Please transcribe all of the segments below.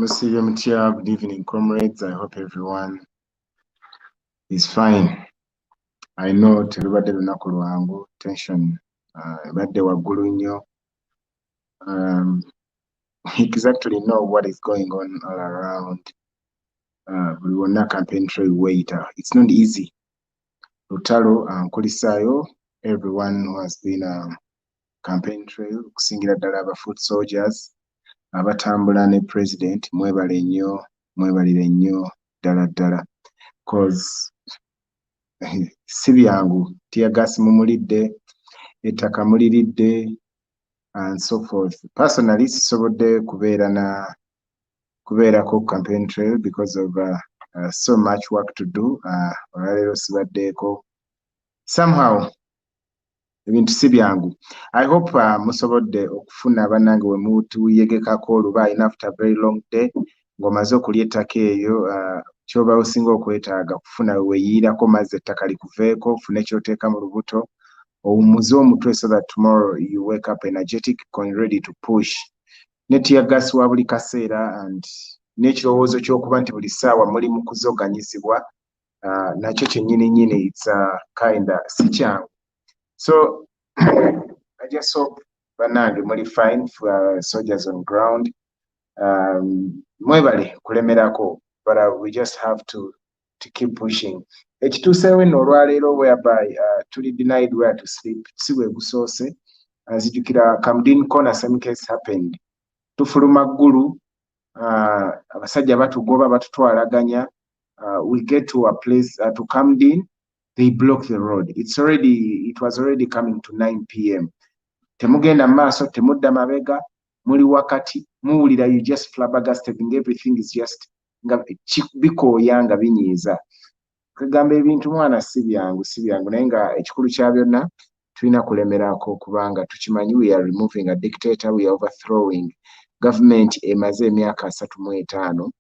Good evening, comrades. I hope everyone is fine. I know terubadde lunaku lwangu, tension ebadde waggulu nnyo. We exactly know what is going on all around. Buli wonna campaign trail waiter. It's not easy. Lutalo nkulisaayo everyone who has been campaign trail, okusingira ddala aba foot soldiers abatambula ne president, mwebale nnyo, mwebalire nnyo ddala ddala. Cause si byangu, teargas mumulidde, ettaka muliridde, and so forth. Personally, sisobodde kubeerako campaign trail because of so much work to do. Olwaleero sibaddeeko. Somehow, ebintu si byangu. I hope musobodde okufuna bannange we mutuyegekako oluba ine after a very long day ng'omaze okulya ettaka eyo ky'oba osinga okwetaaga kufuna weeyiirako mazzi ettaka likuveeko ofune ky'oteeka mu lubuto owummuze omutwe so that tomorrow you wake up energetic and ready to push. Ne teargas wa buli kaseera and n'ekirowoozo ky'okuba nti buli ssaawa muli mu kuzoganyizibwa nakyo kyennyini it's kinda si kyangu. So I just hope bannange muli fine for soldiers on ground. Mwebale kulemerako, but we just have to keep pushing. Ekituuseewo nno olwaleero whereby tuli denied where to sleep, si bwe gusoose. Nzijukira Camden Corner same case happened. Tufuluma ggulu, abasajja batugoba batutwalaganya. We get to a place to Camden, they block the road. It was already coming to 9 p.m. Temugenda maaso, temudda mabega, muli wakati, muwulira you just flabbergasted and everything is just nga bikooya nga binyiiza. Kagamba ebintu mwana si byangu naye nga ekikulu kya byonna tulina kulemerako kubanga tukimanyi we are removing a dictator, we are overthrowing government emaze emyaka 35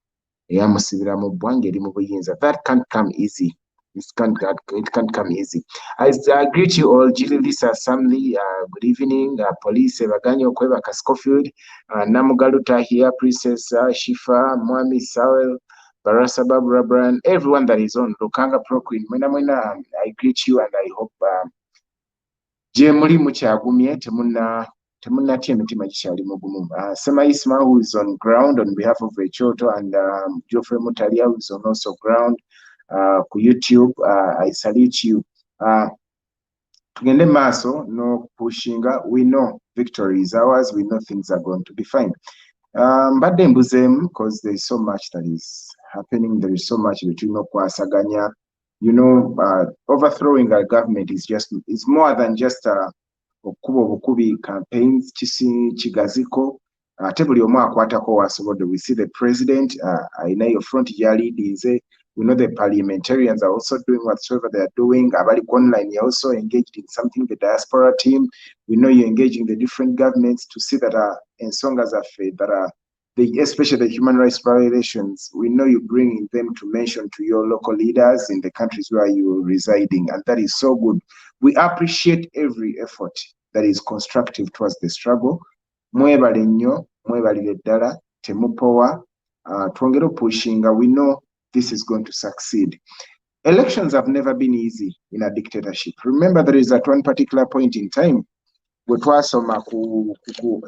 eyamusibira mu bbwanga eri mu buyinza. That can't come easy. It can't come easy. I greet you all. Jili Lisa Samli, good evening. Police Baganya Okwebaka Schofield, Namugaluta here, Princess Shifa, Mwami Sawel, Barasa Barbara Brand, everyone that is on Lukanga Pro Queen. Mwena, I greet you and I hope Jemuli Muchagumye Temuna Emitima Chali Mugumu. Sema Isma, who is on ground on behalf of Rechoto, and Geoffrey Mutalia, who is on also ground. Ku YouTube, I salute you. Tugende maaso, no pushinga. We know victory is ours. We know things are going to be fine. But then because there is so much that is happening. There is so much between Okwasaganya. You know, overthrowing a government is more than just okubo bukubi campaigns. Chigaziko. Tebuli omu akwatako wasobodde. We see the president. Ayina yo front yaliidinze. We know the parliamentarians are also doing whatsoever they are doing. Abali online, you're also engaged in something, the diaspora team. We know you're engaging the different governments to see that ensongas are fed, that especially the human rights violations, we know you bringing them to mention to your local leaders in the countries where you're residing. And that is so good. We appreciate every effort that is constructive towards the struggle. Mwebale nnyo, mwebalire ddala, temupowa, twongere pushinga. We know this is going to succeed. Elections have never been easy in a dictatorship. Remember, there is at one particular point in time where twasoma ku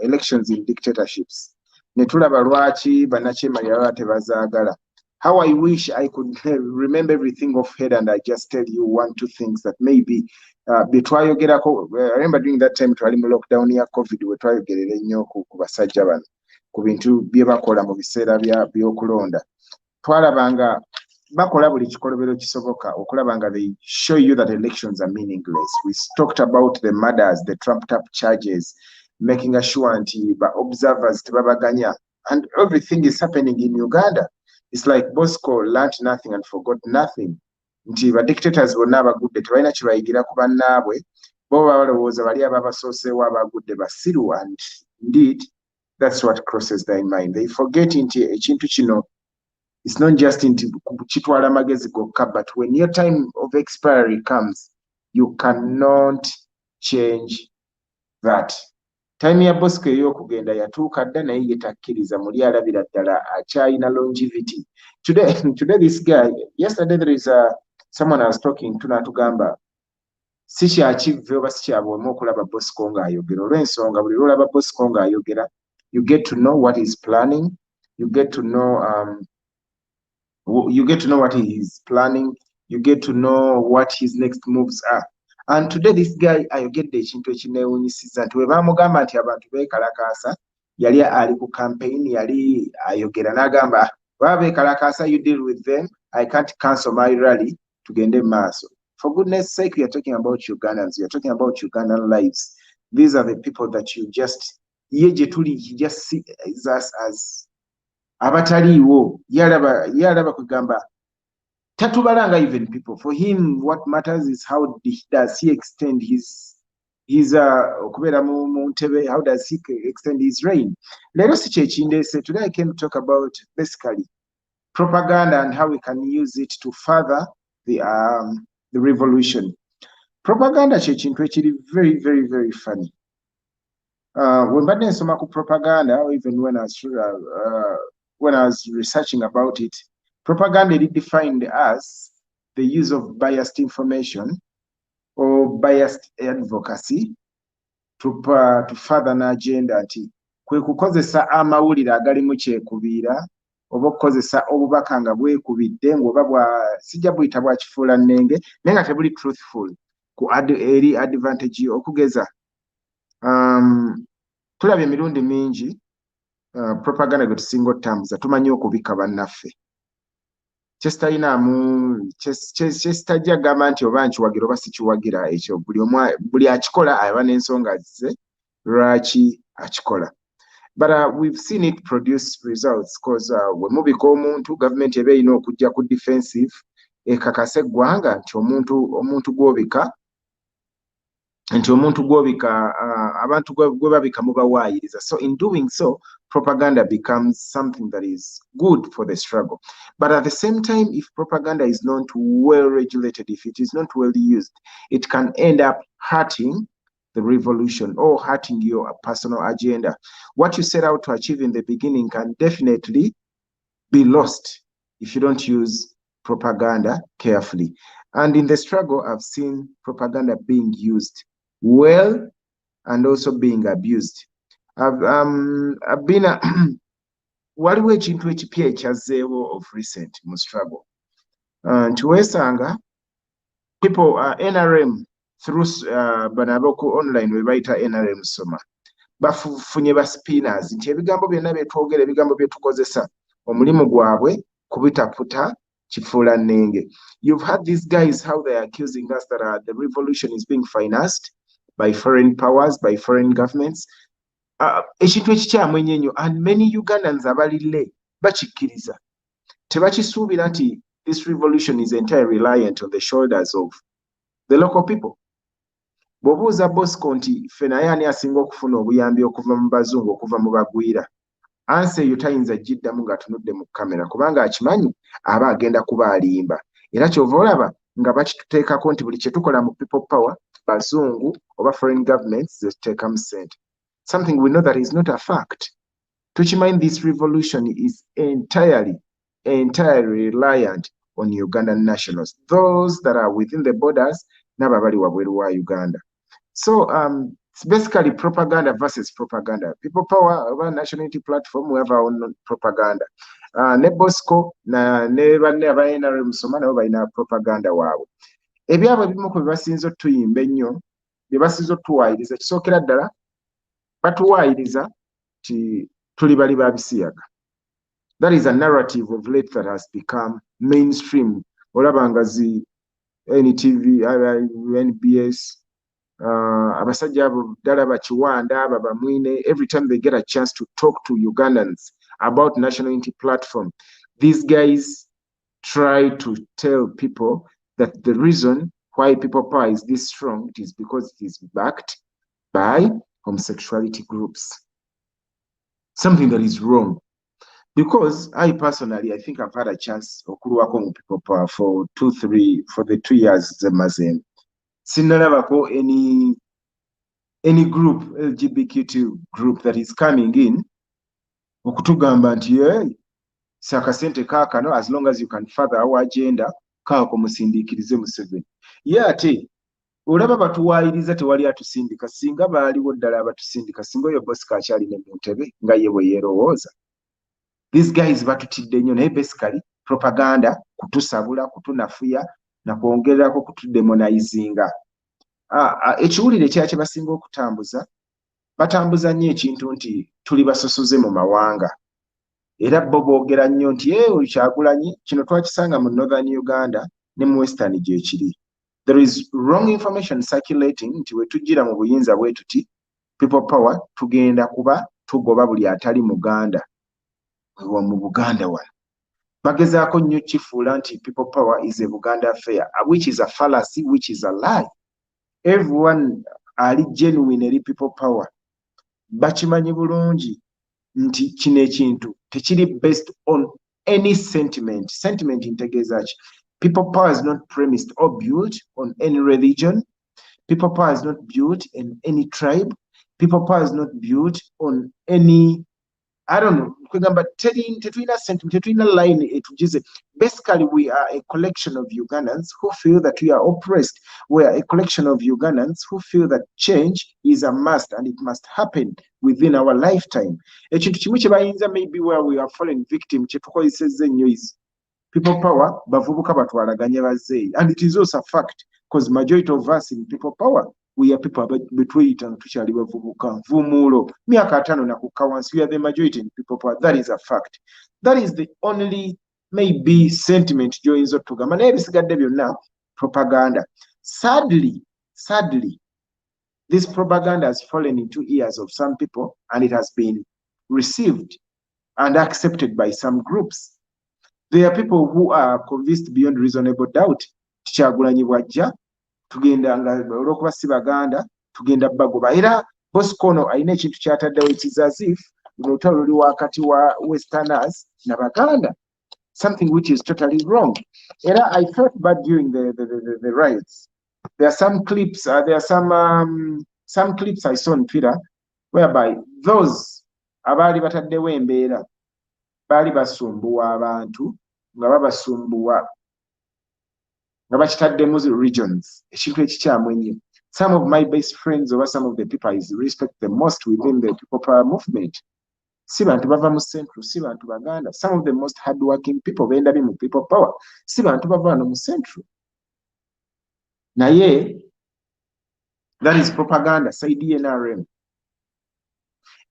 elections in dictatorships. Netulaba lwaki bannachema yaba tebazaagala. How I wish I could remember everything off head and I just tell you 1-2 things that maybe betwayogerako. I remember during that time twali mu lockdown ya COVID we twayogerera nnyo ku basajja bano ku bintu bye bakola mu biseera by'okulonda. Twalabanga bakola buli kikolobero kisoboka okulabanga they show you that elections are meaningless. We talked about the murders, the trumped up charges, making sure nti observers tebabaganya, and everything is happening in Uganda. It's like Bosco learned nothing and forgot nothing. Nti ba dictators bonna abagudde tebalina kibayigira ku bannaabwe bo balowooza bali ababasooseewo abagudde basiru, and indeed that's what crosses their mind. They forget nti ekintu kino it's not just into chitwala magezi gokka, but when your time of expiry comes, you cannot change that. time ya Bosco ey'okugenda yatuuka dda naye ye takkiriza muli alabira ddala akyalina longevity. Today this guy, yesterday there is someone I was talking to n'atugamba si kyakive oba si kyabwemu okulaba Bosco ng'ayogera olw'ensonga buli lw'olaba Bosco ng'ayogera you get to know what he's planning, you get to know what he is planning, you get to know what his next moves are. And today this guy ayogedde ekintu ekineewunyisiza nti we baamugamba nti abantu beekalakaasa yali ali ku campaign yali ayogera n'agamba baba beekalakaasa you deal with them, I can't cancel my rally tugende maaso. For goodness sake, we are talking about Ugandans, we are talking about Ugandan lives. These are the people that you just ye gye tuli he just sees us as abataliiwo yalaba kugamba tatubalanga even people. For him what matters is how does he extend his okubeera mu ntebe, how does he extend his reign. Leero si kyekindeese. Today I came to talk about basically propaganda and how we can use it to further the revolution. Propaganda kyekintu ekiri very very very funny. When mbadde nsoma ku propaganda, or even when I was researching about it, propaganda is defined as the use of biased information or biased advocacy to further an agenda. Nti kwe kukozesa amawulire agalimu kyekubiira oba okukozesa obubaka nga bwekubidde ng'oba sijja buyita bwa kifuula nnenge naye nga tebuli truthful ku eri advantage okugeza. Tulabye emirundi mingi propaganda gwe tusinga otambuza tumanyi okubika bannaffe. Kyesitajja gamba nti oba nkiwagira oba sikiwagira, ekyo buli akikola aba n'ensonga ze lwaki akikola. But we've seen it produce results because we mubika omuntu gavumenti eba erina okujja ku defensive ekakasa eggwanga nti omuntu gw'obika abantu gwe babika mubawaayiriza. So in doing so, propaganda becomes something that is good for the struggle. But at the same time, if propaganda is not well regulated, if it is not well used, it can end up hurting the revolution or hurting your personal agenda. What you set out to achieve in the beginning can definitely be lost if you don't use propaganda carefully. And in the struggle, I've seen propaganda being used well and also being abused. I've been waliwo ekintu ekipya ekyazzeewo of recent mu struggle nti weesanga people NRM through bano ab'oku online we bayita NRM soma bafunye ba spinners nti ebigambo byonna byetwogera ebigambo byetukozesa omulimu gwabwe kubitaputa kifuula nnenge. You've had these guys how they are accusing us that the revolution is being financed by foreign powers, by foreign governments. Ekintu ekikyamu ennyo, and many Ugandans abalille bakikkiriza tebakisuubira nti this revolution is entirely reliant on the shoulders of the local people. Bw'obuuza Bosco nti ffe naye ani asinga okufuna obuyambi okuva mu bazungu okuva mu bagwira, ansi eyo tayinza giddamu ng'atunudde mu kamera kubanga akimanyi aba agenda kuba alimba. Era kyova olaba nga bakituteekako nti buli kye tukola mu people power bazungu oba foreign governments zituteekamu ssente. Something we know that is not a fact. Tukimanyi this revolution is entirely reliant on Ugandan nationals, those that are within the borders n'abo abali wabweru wa Uganda. So it's basically propaganda versus propaganda. People power oba national unity platform, we have our own propaganda. Ne Bosco ne banne aba NRM soma nabo balina propaganda waabwe. Ebyabo ebimu ku byebasinza otuyimba ennyo bye basinza otuwaayiriza, kisookera ddala batuwaayiriza ti tuli bali ba bisiyaga. That is a narrative of late that has become mainstream. Olaba nga zi NTV, NBS, abasajja abo ddala bakiwanda babamwine, every time they get a chance to talk to Ugandans about national unity platform, these guys try to tell people that the reason why people power is this strong, it is because it is backed by homosexuality groups. Something that is wrong. Because I personally, I think I've had a chance okuruwako people power for the 2 years zemazen. Sinalabako any group, LGBTQ group that is coming in, okutugamba nti si akasente kaakano, as long as you can further our agenda, kaako musindiikirize Museveni. Ye ate olaba batuwaayiriza tewali atusindika, singa baaliwo ddala abatusindika, singa oyo Bosco akyalina mu ntebe nga ye bwe yeerowooza. These guys batutidde nnyo, naye basically propaganda, kutusabula, kutunafuya, nakwongerako kutudemonizinga. Ekiwulire ekirala kye basinga okutambuza, batambuza nnyo ekintu nti tuli basosoze mu mawanga. Era bo boogera nnyo nti oyo Kyagulanyi, kino twakisanga mu Northern Uganda ne mu Western gye kiri. There is wrong information circulating nti we tujjira mu buyinza bwe tuti people power tugenda kuba tugoba buli atali Muganda mu Buganda wano. Bagezaako nnyo kifuula nti people power is a Buganda affair, which is a fallacy, which is a lie. Everyone ali genuine eri people power bakimanyi bulungi nti kino ekintu tekiri based on any sentiment. Sentiment integeeza ki? People power is not premised or built on any religion. People power is not built in any tribe. People power is not built on any, I don't know, but tetulina sentiment, tetulina line etugize. Basically, we are a collection of Ugandans who feel that we are oppressed. We are a collection of Ugandans who feel that change is a must and it must happen within our lifetime. Ekintu kimu kye bayinza maybe where we are fallen victim kye tukozesezza ennyo is people power bavubuka batwalaganye bazzeeyi, and it is also a fact because majority of us in people power, we are people betweyita nga tukyali bavubuka nvumuulo myaka 5 na kukka wansi. We are the majority in people power. That is a fact. That is the only maybe sentiment gy'oyinza otugamba, naye ebisigadde byonna propaganda. Sadly, this propaganda has fallen into ears of some people and it has been received and accepted by some groups. There are people who are convinced beyond reasonable doubt Kyagulanyi bw'ajja tugenda nga olw'okuba si Baganda tugenda bagoba. Era Bosco ono alina ekintu kyataddewo, it is as if olutalo luli wakati wa Westerners na Baganda, something which is totally wrong. Era I felt bad during the riots. There are some clips, some clips I saw on Twitter whereby those abaali bataddewo embeera baali basumbuwa abantu nga babasumbuwa nga bakitaddemu regions, ekintu ekikyamu ennyo. Some of my best friends or some of the people I respect the most within the people power movement, si bantu bava mu central, si bantu Baganda. Some of the most hardworking people bendabye mu people power, si bantu bava wano mu central. Naye that is propaganda side NRM.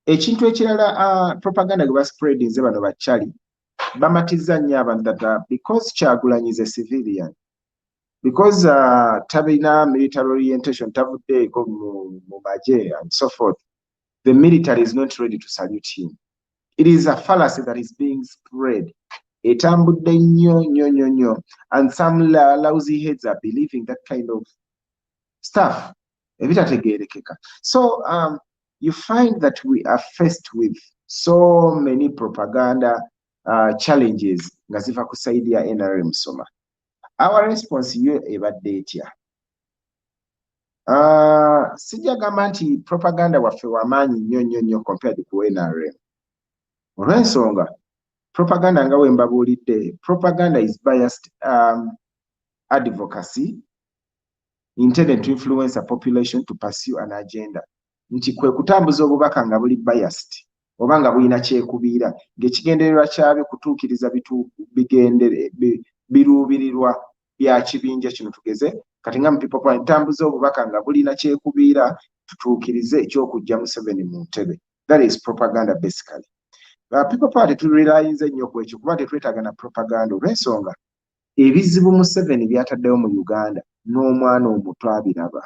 Ekintu ekirala propaganda gwe baspreadinze bano bakyali bamatizza nnyo abantu that because Kyagulanyi is a civilian, because tabina military orientation, tavuddeeko mu magye and so forth, the military is not ready to salute him. It is a fallacy that is being spread. Etambudde nnyo, and some lousy heads are believing that kind of stuff. Ebitategeerekeka. So you find that we are faced with so many propaganda challenges nga ziva ku side ya NRM soma. Our response yo ebadde etya? Sijja gamba nti propaganda waffe wamaanyi nnyo compared ku NRM. Olw'ensonga propaganda nga wembabuulidde, propaganda is biased advocacy intended to influence a population to pursue an agenda. Nti kwe kutambuza obubaka nga buli biased oba nga bulina kyekubiira ng'ekigendererwa kyabyo kutuukiriza biruubirirwa bya kibinja kino. Tugeze kati nga mu people power ntambuza obubaka nga bulina kyekubiira tutuukirize ekyokujja Museveni mu ntebe. That is propaganda basically. People power teturealize nnyo ku ekyo kuba tetwetaaga na propaganda olw'ensonga ebizibu Museveni byataddewo mu Uganda n'omwana omuto abiraba.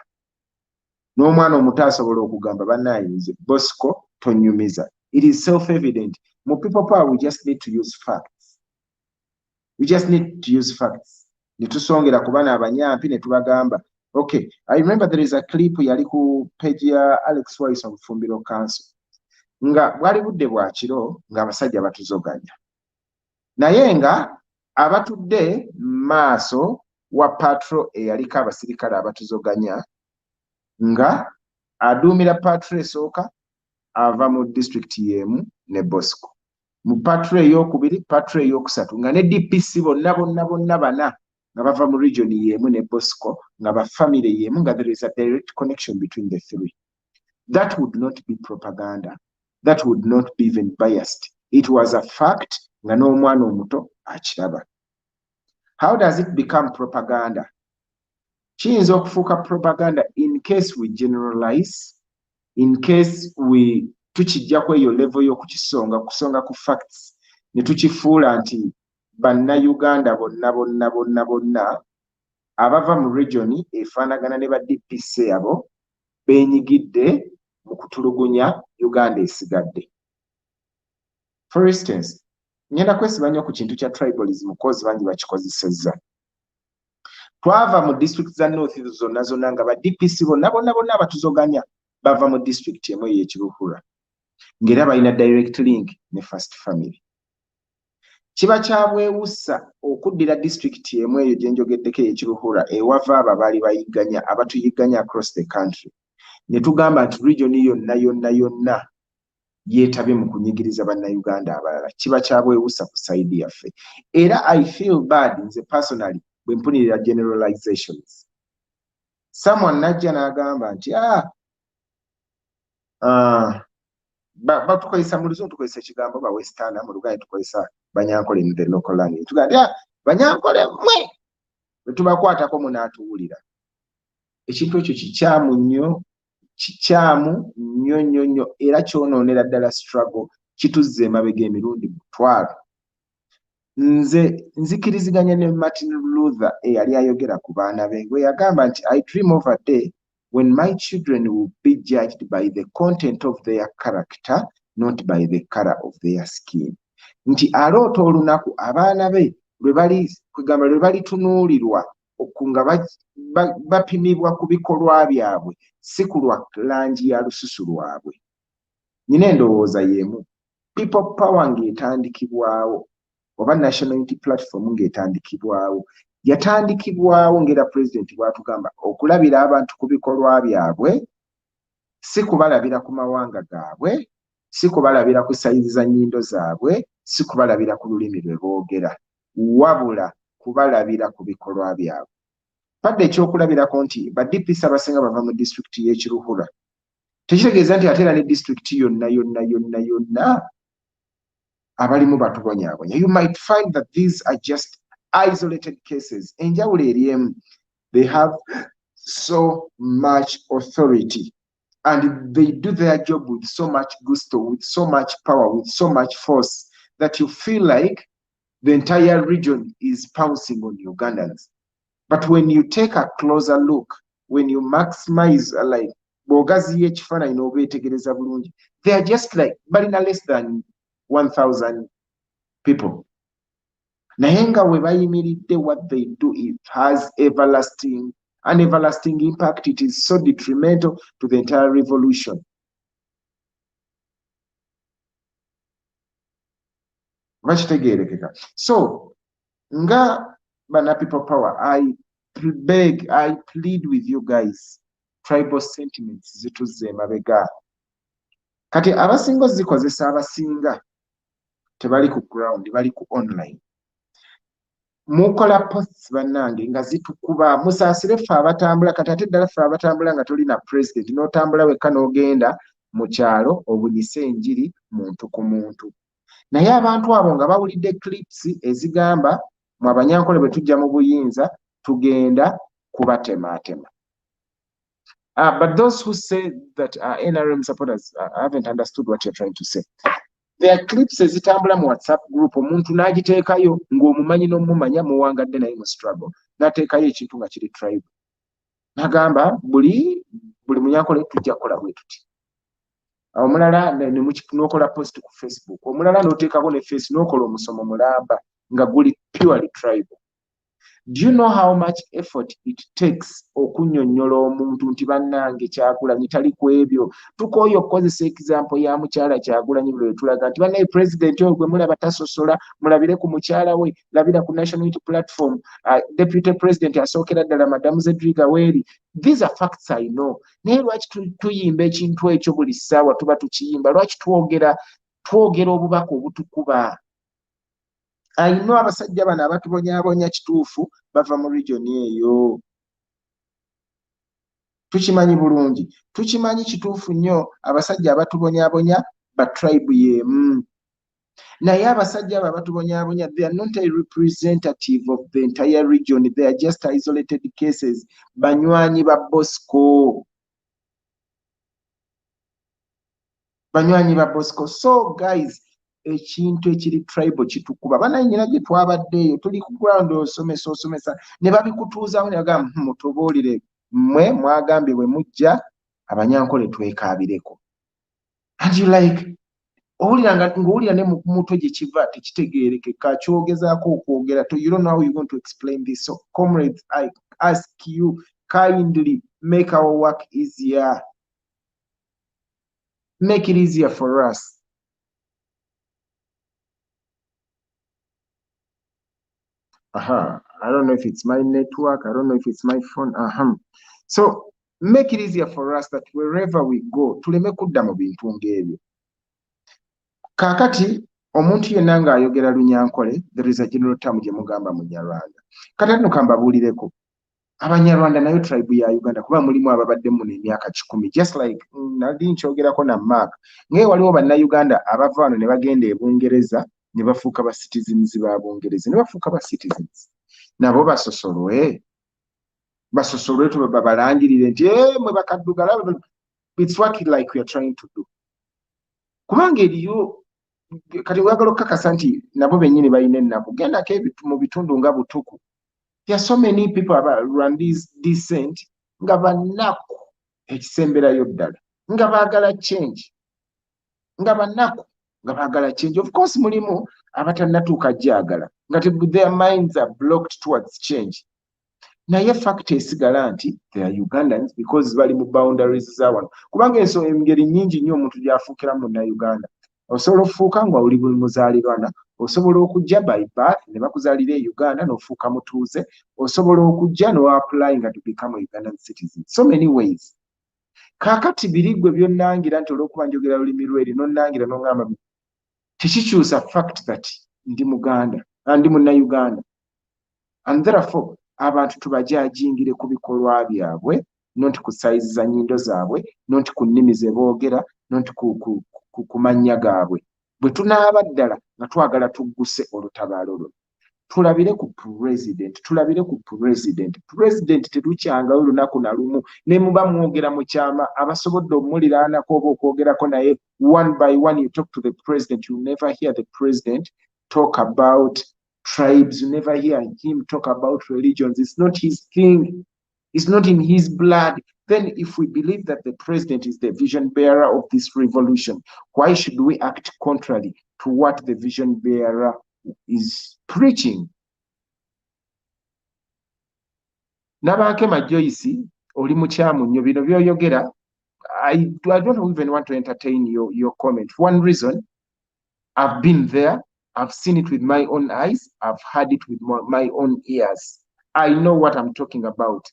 N'omwana omuto asobola okugamba bannayinze Bosco tonyumiza. It is self-evident. Mu people power we just need to use facts. We just need to use facts. Netusongera ku bana abanyampi ne tubagamba. Okay, I remember there is a clip yali ku page ya Alex Wise on Fumbiro Council. Nga bwali budde bwa kiro nga abasajja batuzoganya. Naye nga abatudde maaso wa patrol eyaliko abasirikale abatuzoganya nga aduumira patre esooka ava mu district y'emu ne Bosco. Mu patre ey'okubiri, patre ey'okusatu nga ne DPC bonna bana nga bava mu region y'emu ne Bosco nga ba family y'emu nga there is a direct connection between the three. That would not be propaganda. That would not be even biased. It was a fact nga n'omwana omuto akiraba. How does it become propaganda? Kiyinza okufuuka propaganda in case we generalize, in case we tukijjako eyo level y'okukisonga kusonga ku facts ne tukifuula nti bannayuganda bonna abava mu region efaanagana ne ba DPC abo beenyigidde mu kutulugunya Uganda esigadde. For instance, ngenda kwesiba nnyo ku kintu kya tribalism cause bangi bakikozesezza. Twava mu district za North zonna nga ba DPC bonna abatuzoganya bava mu district emu ey'Ekiruhura ng'era balina direct link ne First Family. Kiba kyabwewussa okuddira district emu eyo gye njogeddeko ey'Ekiruhura ewava abo abaali bayigganya abatuyigganya across the country ne tugamba nti region yonna yeetabye mu kunyigiriza bannayuganda abalala. Kiba kyabwewussa ku side yaffe. Era I feel bad nze personally bwe mpunirira generalizations. Someone najja n'agamba nti batukozesa mu Luzungu tukozesa ekigambo ba Western, mu Luganda tukozesa Banyankole in the local language. Tugamba Banyankole mmwe bwe tubakwatako munaatuwulira. Ekintu ekyo kikyamu nnyo era kyonoonera ddala struggle kituzza emabega emirundi mutwalo. Nze nzikiriziganya ne Martin Luther eyali ayogera ku baana be gwe yagamba nti I dream of a day when my children will be judged by the content of their character, not by the color of their skin. Nti aloota olunaku abaana be lwe balitunuulirwa nga bapimibwa ku bikolwa byabwe si ku lwa langi ya lususu lwabwe. Nyina endowooza y'emu. People power ng'etandikibwawo oba national unity platform ng'etandikibwawo yatandikibwawo ng'era president bw'atugamba okulabira abantu ku bikolwa byabwe si kubalabira ku mawanga gaabwe, si kubalabira ku sayizi za nnyindo zaabwe, si kubalabira ku lulimi lwe boogera, wabula kubalabira ku bikolwa byabwe. Padde ekyokulabirako nti ba DPC abasinga bava mu district y'Ekiruhura tekitegeeza nti ate era ne district yonna abalimu batubonyaabonya. You might find that these are just isolated cases. Enjawulo eri emu. They have so much authority and they do their job with so much gusto, with so much power, with so much force that you feel like the entire region is pouncing on Ugandans. But when you take a closer look, when you maximize like bogaziye ekifaananyi n'obeetegereza bulungi, they are just like balina less than 1,000 people. Naye nga we bayimiridde, what they do, it has an everlasting impact. It is so detrimental to the entire revolution. So, nga bana people power, I plead with you guys, tribal sentiments zituzze emabega. Kati abasinga ozikozesa abasinga tebali ku ground, bali ku online. Mukola posts bannange nga zitukuba musaasire ffe abatambula, kati ate ddala ffe abatambula nga tolina president n'otambula wekka n'ogenda mu kyalo obunyise enjiri muntu ku muntu. Naye abantu abo nga bawulidde clips ezigamba mu Abanyankole bwe tujja mu buyinza tugenda kubatemaatema. But those who say that are NRM supporters haven't understood what you're trying to say. There are clips ezitambula mu WhatsApp group omuntu n'agiteekayo ng'omumanyi n'omumanya muwangadde naye mu struggle n'ateekayo ekintu nga kiri tribe. Nagamba buli Munyankole tujja kukola bwe tuti. Omulala n'okola post ku Facebook, omulala n'oteekako ne face n'okola omusomo mulamba nga guli purely tribal. Do you know how much effort it takes okunnyonnyola omuntu nti bannange Kyagulanyi tali ku ebyo? Tukooye okukozesa example ya mukyala Kyagulanyi bwe tulaga nti bannaye president oyo gwe mulaba tasosola, mulabire ku mukyala we, labira ku national unity platform, deputy president asookera ddala madamu Zedriga Weeri. These are facts I know. Naye lwaki tuyimba ekintu ekyo buli ssaawa tuba tukiyimba? Lwaki twogera obubaka obutukuba? I know abasajja bano abatubonyaabonya kituufu bava mu region eyo. Tukimanyi bulungi. Tukimanyi kituufu nnyo abasajja abatubonyaabonya ba tribe y'emu. Naye abasajja abo abatubonyaabonya, they are not a representative of the entire region. They are just isolated cases. Banywanyi ba Bosco. Banywanyi ba Bosco. So guys, ekintu ekiri tribal kitukuba. Bananyina gye twabaddeeyo tuli ku ground osomesa ne babikutuuzaawo ne bagamba mutubuulire mmwe mwagambye bwe mujja Abanyankole twekaabireko. And you like ng'owulira ne mu mutwe gye kiva tekitegeerekeka kyogezaako okwogera. You don't know how you're going to explain this. So comrades, I ask you kindly, make our work easier. Make it easier for us. I don't know if it's my network. I don't know if it's my phone. So make it easier for us that wherever we go, tuleme kudda mu bintu ng'ebyo. Kaakati omuntu yenna ng'ayogera Lunyankole, there is a general term gye mugamba Munyarwanda. Kati nno kambabuulireko. Abanyarwanda nayo tribe ya Uganda kuba mulimu ababadde mu emyaka 10, just like nali nkyogerako na Mark. Ngaye waliwo bannayuganda abava wano ne bagenda e Bungereza ne bafuuka ba citizens ba Bungereza, ne bafuuka ba citizens. Nabo basosolwe babalangirire nti mwe bakaddugala. It's what like we are trying to do. Kubanga eriyo kati wagala okukakasa nti nabo bennyini balina ennaku. Gendako mu bitundu nga Butuku. There are so many people around this decent nga bannaku ekisemberayo ddala nga baagala change. Of course mulimu abatannatuuka jjagala nga their minds are blocked towards change. Naye fact esigala nti they are Ugandans because bali mu boundaries za wano. Kubanga engeri nnyingi nnyo omuntu gy'afuukiramu Munnayuganda. Osobola okufuuka nga oli muzaalirwana, osobola okujja by birth ne bakuzaalira e Uganda n'ofuuka mutuuze, osobola okujja n'oapplying to become a Ugandan citizen. So many ways. Kaakati birigwe byonnangira nti olw'okuba njogera lulimi lweri n'onnangira n'oŋŋamba tekikyusa fact that ndi Muganda, ndi Munnayuganda. And therefore abantu tubajajingire ku bikolwa byabwe, nonti ku size za nnyindo zaabwe, nonti ku nnimi ze boogera, nonti ku mannya gaabwe. Bwe tunaaba ddala nga twagala tugguse olutabaalo luno, tulabire ku president terukyangayo lunaku na lumu ne muba mwogera mu kyama abasobodde omuliraanako oba okwogerako naye one by one. You talk to the president, you never hear the president talk about tribes, you never hear him talk about religions. It's not his thing. It's not in his blood. Then if we believe that the president is the vision bearer of this revolution, why should we act contrary to what the vision bearer is preaching? Nabakema Joyce, oli mukyamu nnyo bino by'oyogera. I don't even want to entertain your comment. One reason, I've been there, I've seen it with my own eyes, I've heard it with my own ears. I know what I'm talking about.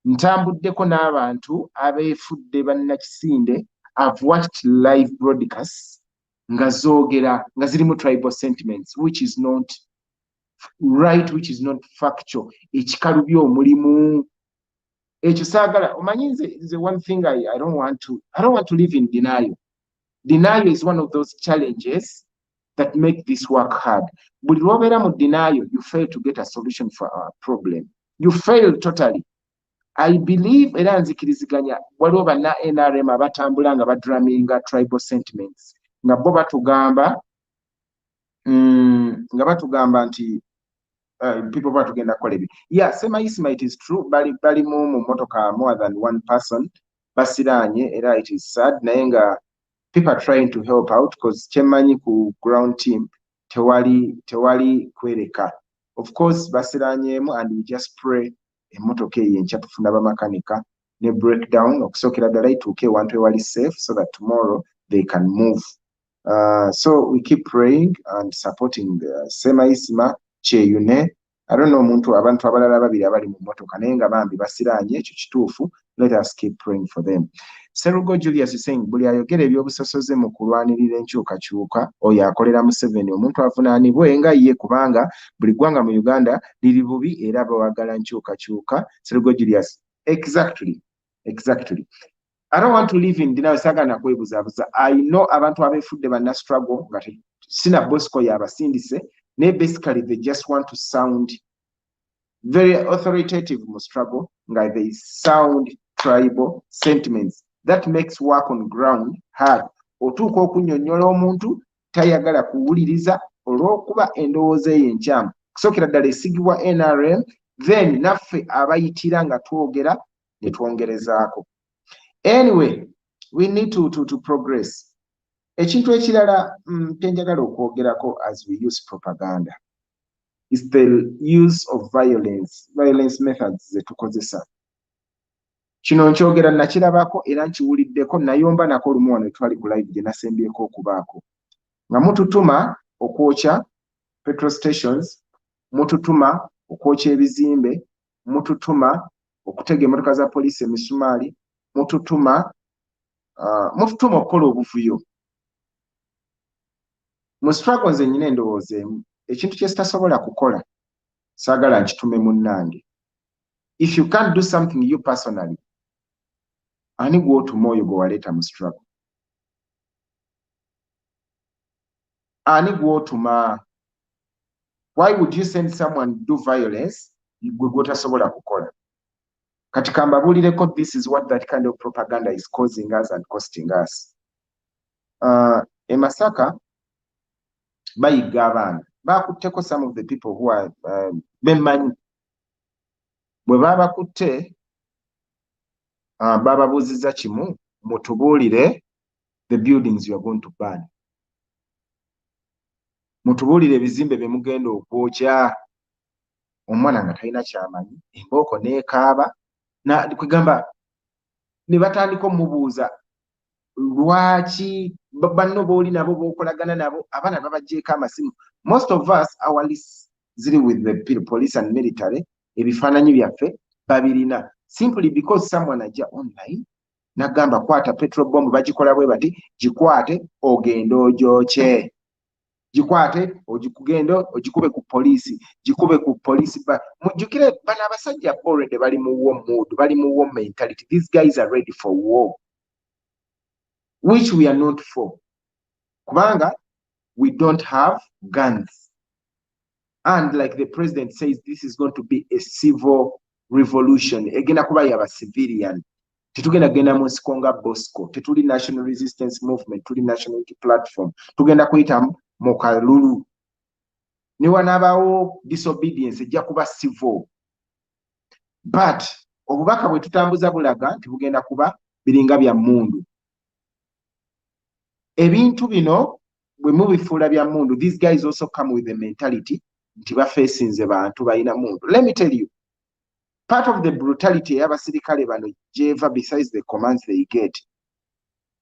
Ntambuddeko n'abantu abeefudde bannakisinde. I've watched live broadcasts nga zoogera nga zirimu tribal sentiments, which is not right, which is not factual. Ekikalu by'omulimu ekyo saagala omanyi nze one thing I don't want to live in denial. Denial is one of those challenges that make this work hard. Buli lw'obeera mu denial, you fail to get a solution for our problem. You fail totally. I believe era nzikiriziganya waliwo banna NRM abatambula nga badraminga tribal sentiments nga bo batugamba nti people batugenda kukola ebi. Yeah, semi-isma, it is true. Bali mu motoka more than one person basiranye era it is sad naye nga people are trying to help out because kyemanyi ku ground team tewali kwereka. of course basiranyemu, and we just pray emmotoka eyo enkya tufuna bamakanika ne breakdown okusookera ddala ituuke ewantu ewali safe so that tomorrow they can move. So we keep praying and supporting Semaisima Cheyune. I don't know abantu abalala babiri abali mu mmotoka naye nga bambi basiranye, ekyo kituufu. Let us keep praying for them. Serugo Julius is saying buli ayogera ebyobusosoze mu kulwanirira enkyukakyuka oyo akolera Museveni, omuntu avunaanibwe nga ye, kubanga buli ggwanga mu Uganda liri bubi era bawagala nkyukakyuka. Serugo Julius, exactly. I don't want to live in denial. Sagana kwebuzabuza. I know abantu abefudde banna struggle nga sina Bosco yabasindise. Ne basically they just want to sound very authoritative mu struggle nga they sound tribal sentiments. That makes work on ground hard. Otuuka okunnyonnyola omuntu tayagala kuwuliriza olw'okuba endowooza ye enkyamu. Kusookera ddala esigibwa NRM, then naffe abayitira nga twogera ne twongerezaako. Anyway, we need to progress. Ekintu ekirala tenjagala okwogerako as we use propaganda is the use of violence methods ze tukozesa. Kino nkyogera nakirabako era nkiwuliddeko, nayomba nako lumu wano twali ku live gye nasembyeko okubaako. Nga mututuma okwokya petrol stations, mututuma okwokya ebizimbe, mututuma okutega emmotoka za poliisi emisumaali, mututuma okukola obuvuyo. Mu struggle nze nnyina endowooza emu, ekintu kye sitasobola kukola saagala nkitume munnange. If you can't do something you personally, ani gw'otuma oyo gwe waleeta mu struggle? Ani gw'otuma? Why would you send someone do violence gwe gw'otasobola kukola? Kati kambabuulireko, this is what that kind of propaganda is causing us and costing us. E Masaka bayiga abaana, bakutteko some of the people who are bemanyi. Bwe babakutte bababuuziza kimu, mutubuulire the buildings you are going to burn. Mutubuulire ebizimbe bye mugenda okwokya. Omwana nga talina kyamanyi, embooko n'ekaaba. Kwegamba ne batandika omubuuza lwaki banno booli nabo b'okolagana nabo abaana babagyeeko amasimu. Most of us, our lists ziri with the police and military, ebifaananyi byaffe babirina, simply because someone ajja online n'agamba kwata petrol bomb, bagikola bwe bati, gikwate ogenda ogyokye, gikwate ogikugenda ogikube ku poliisi, gikube ku poliisi. Mujjukire bano abasajja already bali mu war mood, bali mu war mentality. These guys are ready for war, which we are not for, kubanga we don't have guns. And like the president says, this is going to be a civil revolution. Egenda kuba yaba civilian. Tetugenda genda mu nsiko nga Bosco, tetuli national resistance movement, tuli national unity platform. Tugenda kuyita mu kalulu. Ne wanabaawo disobedience ejja kuba civil. But obubaka bwe tutambuza bulaga nti bugenda kuba biringa bya mmundu. Ebintu bino bwe mubifuula bya mmundu, these guys also come with the mentality nti bafeesinze bantu balina mundu. Let me tell you, part of the brutality y'abasirikale bano gyeva, besides the commands they get,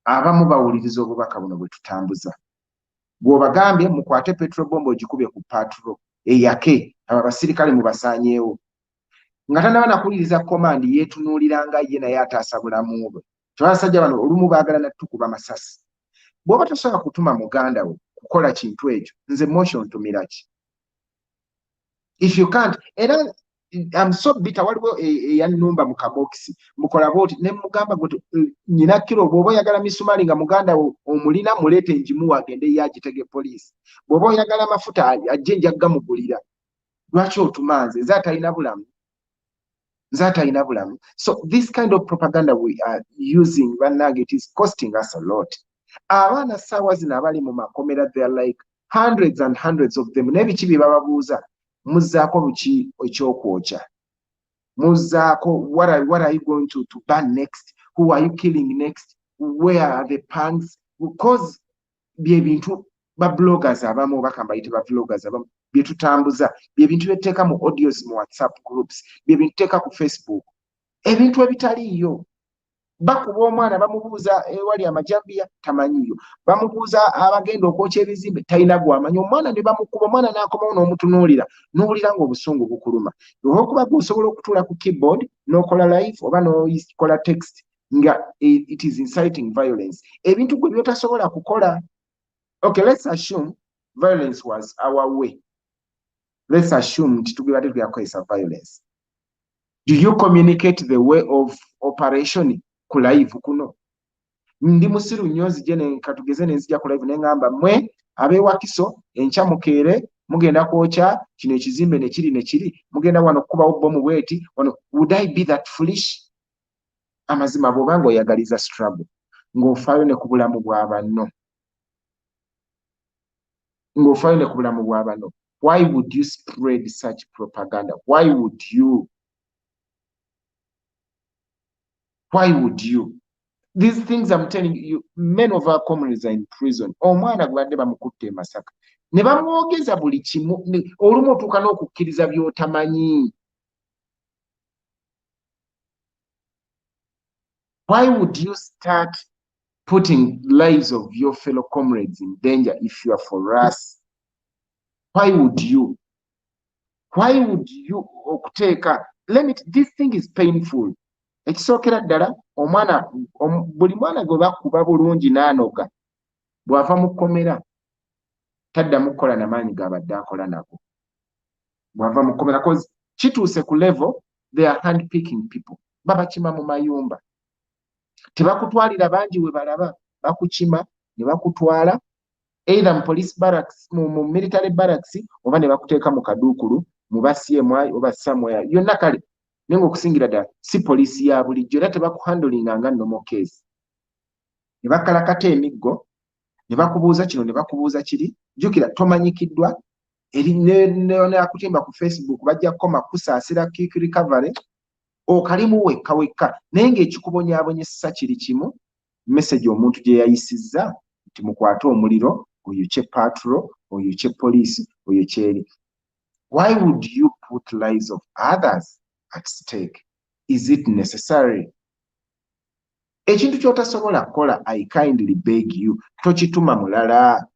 abamu bawuliriza obubaka buno bwe tutambuza. Bw'obagambye mukwate petrol bomb ogikubye ku patrol eyake, abo abasirikale mubasaanyeewo. Nga tannaba nakuwuliriza command yeetunuuliranga ye naye ataasa bulamu bwe. Abasajja bano olumu baagala natukuba masasi. Bw'oba tosobola kutuma muganda wo kukola kintu ekyo, nze motion ntumira ki? If you can't, era I'm so bitter, waliwo eyannumba mu kabokisi mukola bwoti ne mugamba gwe nyina kiro, bw'oba oyagala misumali nga muganda wo omulina muleete enjimu agende ye agitege poliisi. Bw'oba oyagala amafuta ajje nja gamugulira. Lwaki otuma nze? Nze atalina bulamu. So this kind of propaganda we are using, it is costing us a lot. Abaana ssaawa zino abali mu makomera, they are like hundreds and hundreds of them. N'ebiki bye bababuuza, muzzaako buki ekyokwokya? Muzzaako what are you going to burn next? Who are you killing next? Where are the punks? Because bye bintu ba bloggers abamu, bakamba bayite ba vloggers abamu bye tutambuza bye bintu bye tuteeka mu audios mu WhatsApp groups bye bintu tuteeka ku Facebook ebintu ebitaliiyo bakuba omwana bamubuuza ewali amajambiya tamanyiyo bamubuuza abagenda okwokya ebizimbe talina gwamanya omwana ne bamukuba omwana n'akomawo n'omutunuulira n'owulira ng'obusungu bukuluma olwokuba gwosobola okutuula ku keyboard n'okola live oba n'okola text nga it is inciting violence ebintu gwe byotasobola kukola. Okay, let's assume violence was our way. Let's assume nti tugibadde tuyakozesa violence. Do you communicate the way of operation ku live kuno? Ndi musiru nnyo nzije ne katugeze ne nzija ku live ne ngamba mwe abeewakiso enkya mukeere mugenda kwokya kino ekizimbe ne kiri mugenda wano kubawo bomu bweti wano. Would I be that foolish? Amazima bw'oba ng'oyagaliza struggle ng'ofaayo ne ku bulamu bw'abanno why would you spread such propaganda? Why would you? These things I'm telling you, many of our comrades are in prison. Omwana gwadde bamukutte e Masaka ne bamwogeza buli kimu olumu otuuka n'okukkiriza by'otamanyi. Why would you start putting lives of your fellow comrades in danger if you are for us? Why would you okuteka? This thing is painful. Ekisookera ddala omwana buli mwana gwe bakuba bulungi n'anoga bw'ava mu kkomera taddamu kukola n'amaanyi g'abadde akola nago. Bw'ava mu kkomera cause kituuse ku level they are handpicking people. Babakima mu mayumba. Tebakutwalira bangi we balaba bakukima ne bakutwala either mu police barracks mu military barracks oba ne bakuteeka mu kaduukulu mu basiemwayi oba somewhere yonna kale nenga okusingira ddala si poliisi ya bulijjo era tebakuhandolinga nga normal case. Ne bakalakata emiggo ne bakubuuza kino ne bakubuuza kiri jjukira tomanyikiddwa ne akutimba ku Facebook bajja kukoma kusaasira kick recovery okalimu wekka naye ng'ekikubonyaabonyesa kiri kimu message omuntu gye yayisizza nti mukwate omuliro oyokye patrol oyokye poliisi oyokye eri. Why would you put lives of others at stake? Is it necessary? Ekintu ky'otasobola kukola, I kindly beg you, tokituma mulala.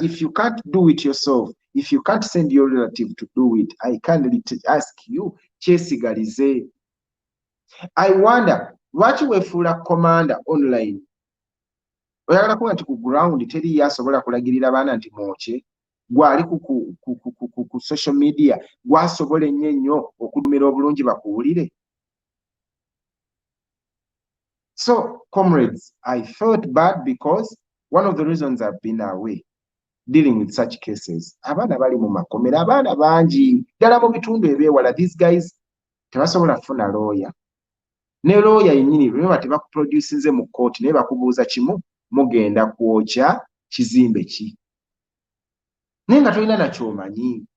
If you can't do it yourself, if you can't send your relative to do it, I kindly ask you, kyesigalize. I wonder, lwaki weefuula commander online? Oyagala kuba nti ku ground teri yasobola kulagirira baana nti mwokye gwali ku social media gwasobola ennyo okudumira obulungi bakuwulire. So comrades, I felt bad because one of the reasons I've been away dealing with such cases, abaana bali mu makomera, abaana bangi ddala mu bitundu ebyewala. These guys tebasobola kufuna lawyer, ne lawyer yennyini bwe tebakuproducinze mu court naye bakubuuza kimu, mugenda kwokya kizimbe ki? Naye nga tolina nakyomanyi.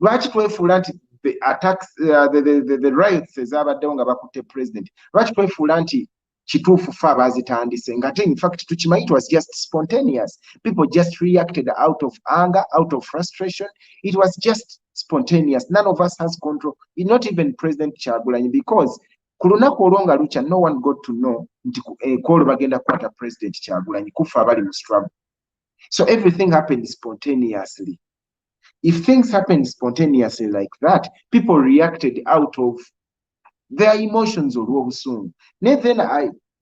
Lwaki twefuula nti the attacks, the riots ezabaddewo nga bakutte president, lwaki twefuula nti kituufu ffe abazitandise nga ate in fact tukimanyi it was just spontaneous. People just reacted out of anger, out of frustration. It was just spontaneous. None of us has control, not even President Kyagulanyi, because ku lunaku olwo nga lukya no one got to know nti kwolwo bagenda kukwata President Kyagulanyi kufa abali mu struggle. So everything happened spontaneously. If things happened spontaneously like that, people reacted out of their emotions olw'obusungu. Then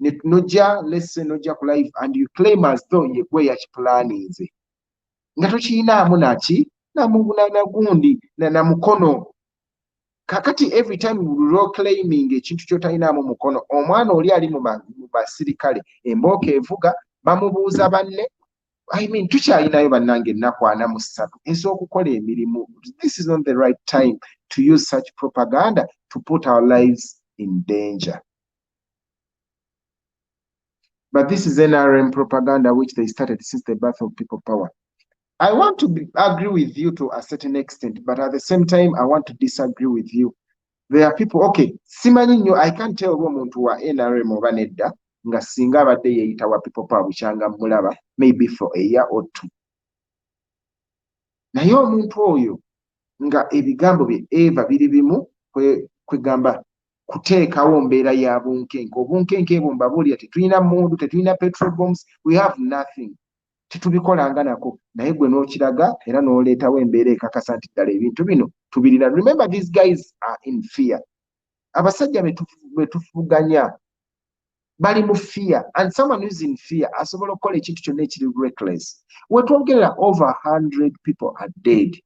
let's say nojja ku live and you claim as though yegwe yakipulaninze nga tokiinaamu nagundi na mukono. Kakati every time we claiming ekintu kyotalinamu mukono, omwana oli ali mu basirikale embooka evuga bamubuuza banne. I mean, tukyalinayo bannange ennaku 43 ez'okukola emirimu. This is not the right time to use such propaganda to put our lives in danger. But this is NRM propaganda which they started since the birth of people power. I want to agree with you to a certain extent, but at the same time, I want to disagree with you. There are people, okay, simanyi nnyo, I can't tell omuntu wa NRM oba nedda, nga singa abadde yeeyita wa people power bukyanga mulaba maybe for a year or two. Naye omuntu oyo nga ebigambo bye eva biri bimu kwegamba kuteekawo mbeera ya bunkenke. Obunkenke ebwo mbabuulira tetulina mundu, tetulina petrol bombs, we have nothing. Tetubikolanga nako, naye gwe n'okiraga era n'oleetawo embeera ekakasa nti ddala ebintu bino tubirina. Remember, these guys are in fear. Abasajja be tuvuganya bali mu fear, and someone who is in fear asobola okukola ekintu kyonna ekiri reckless. Wetwogerera over 100 people are dead.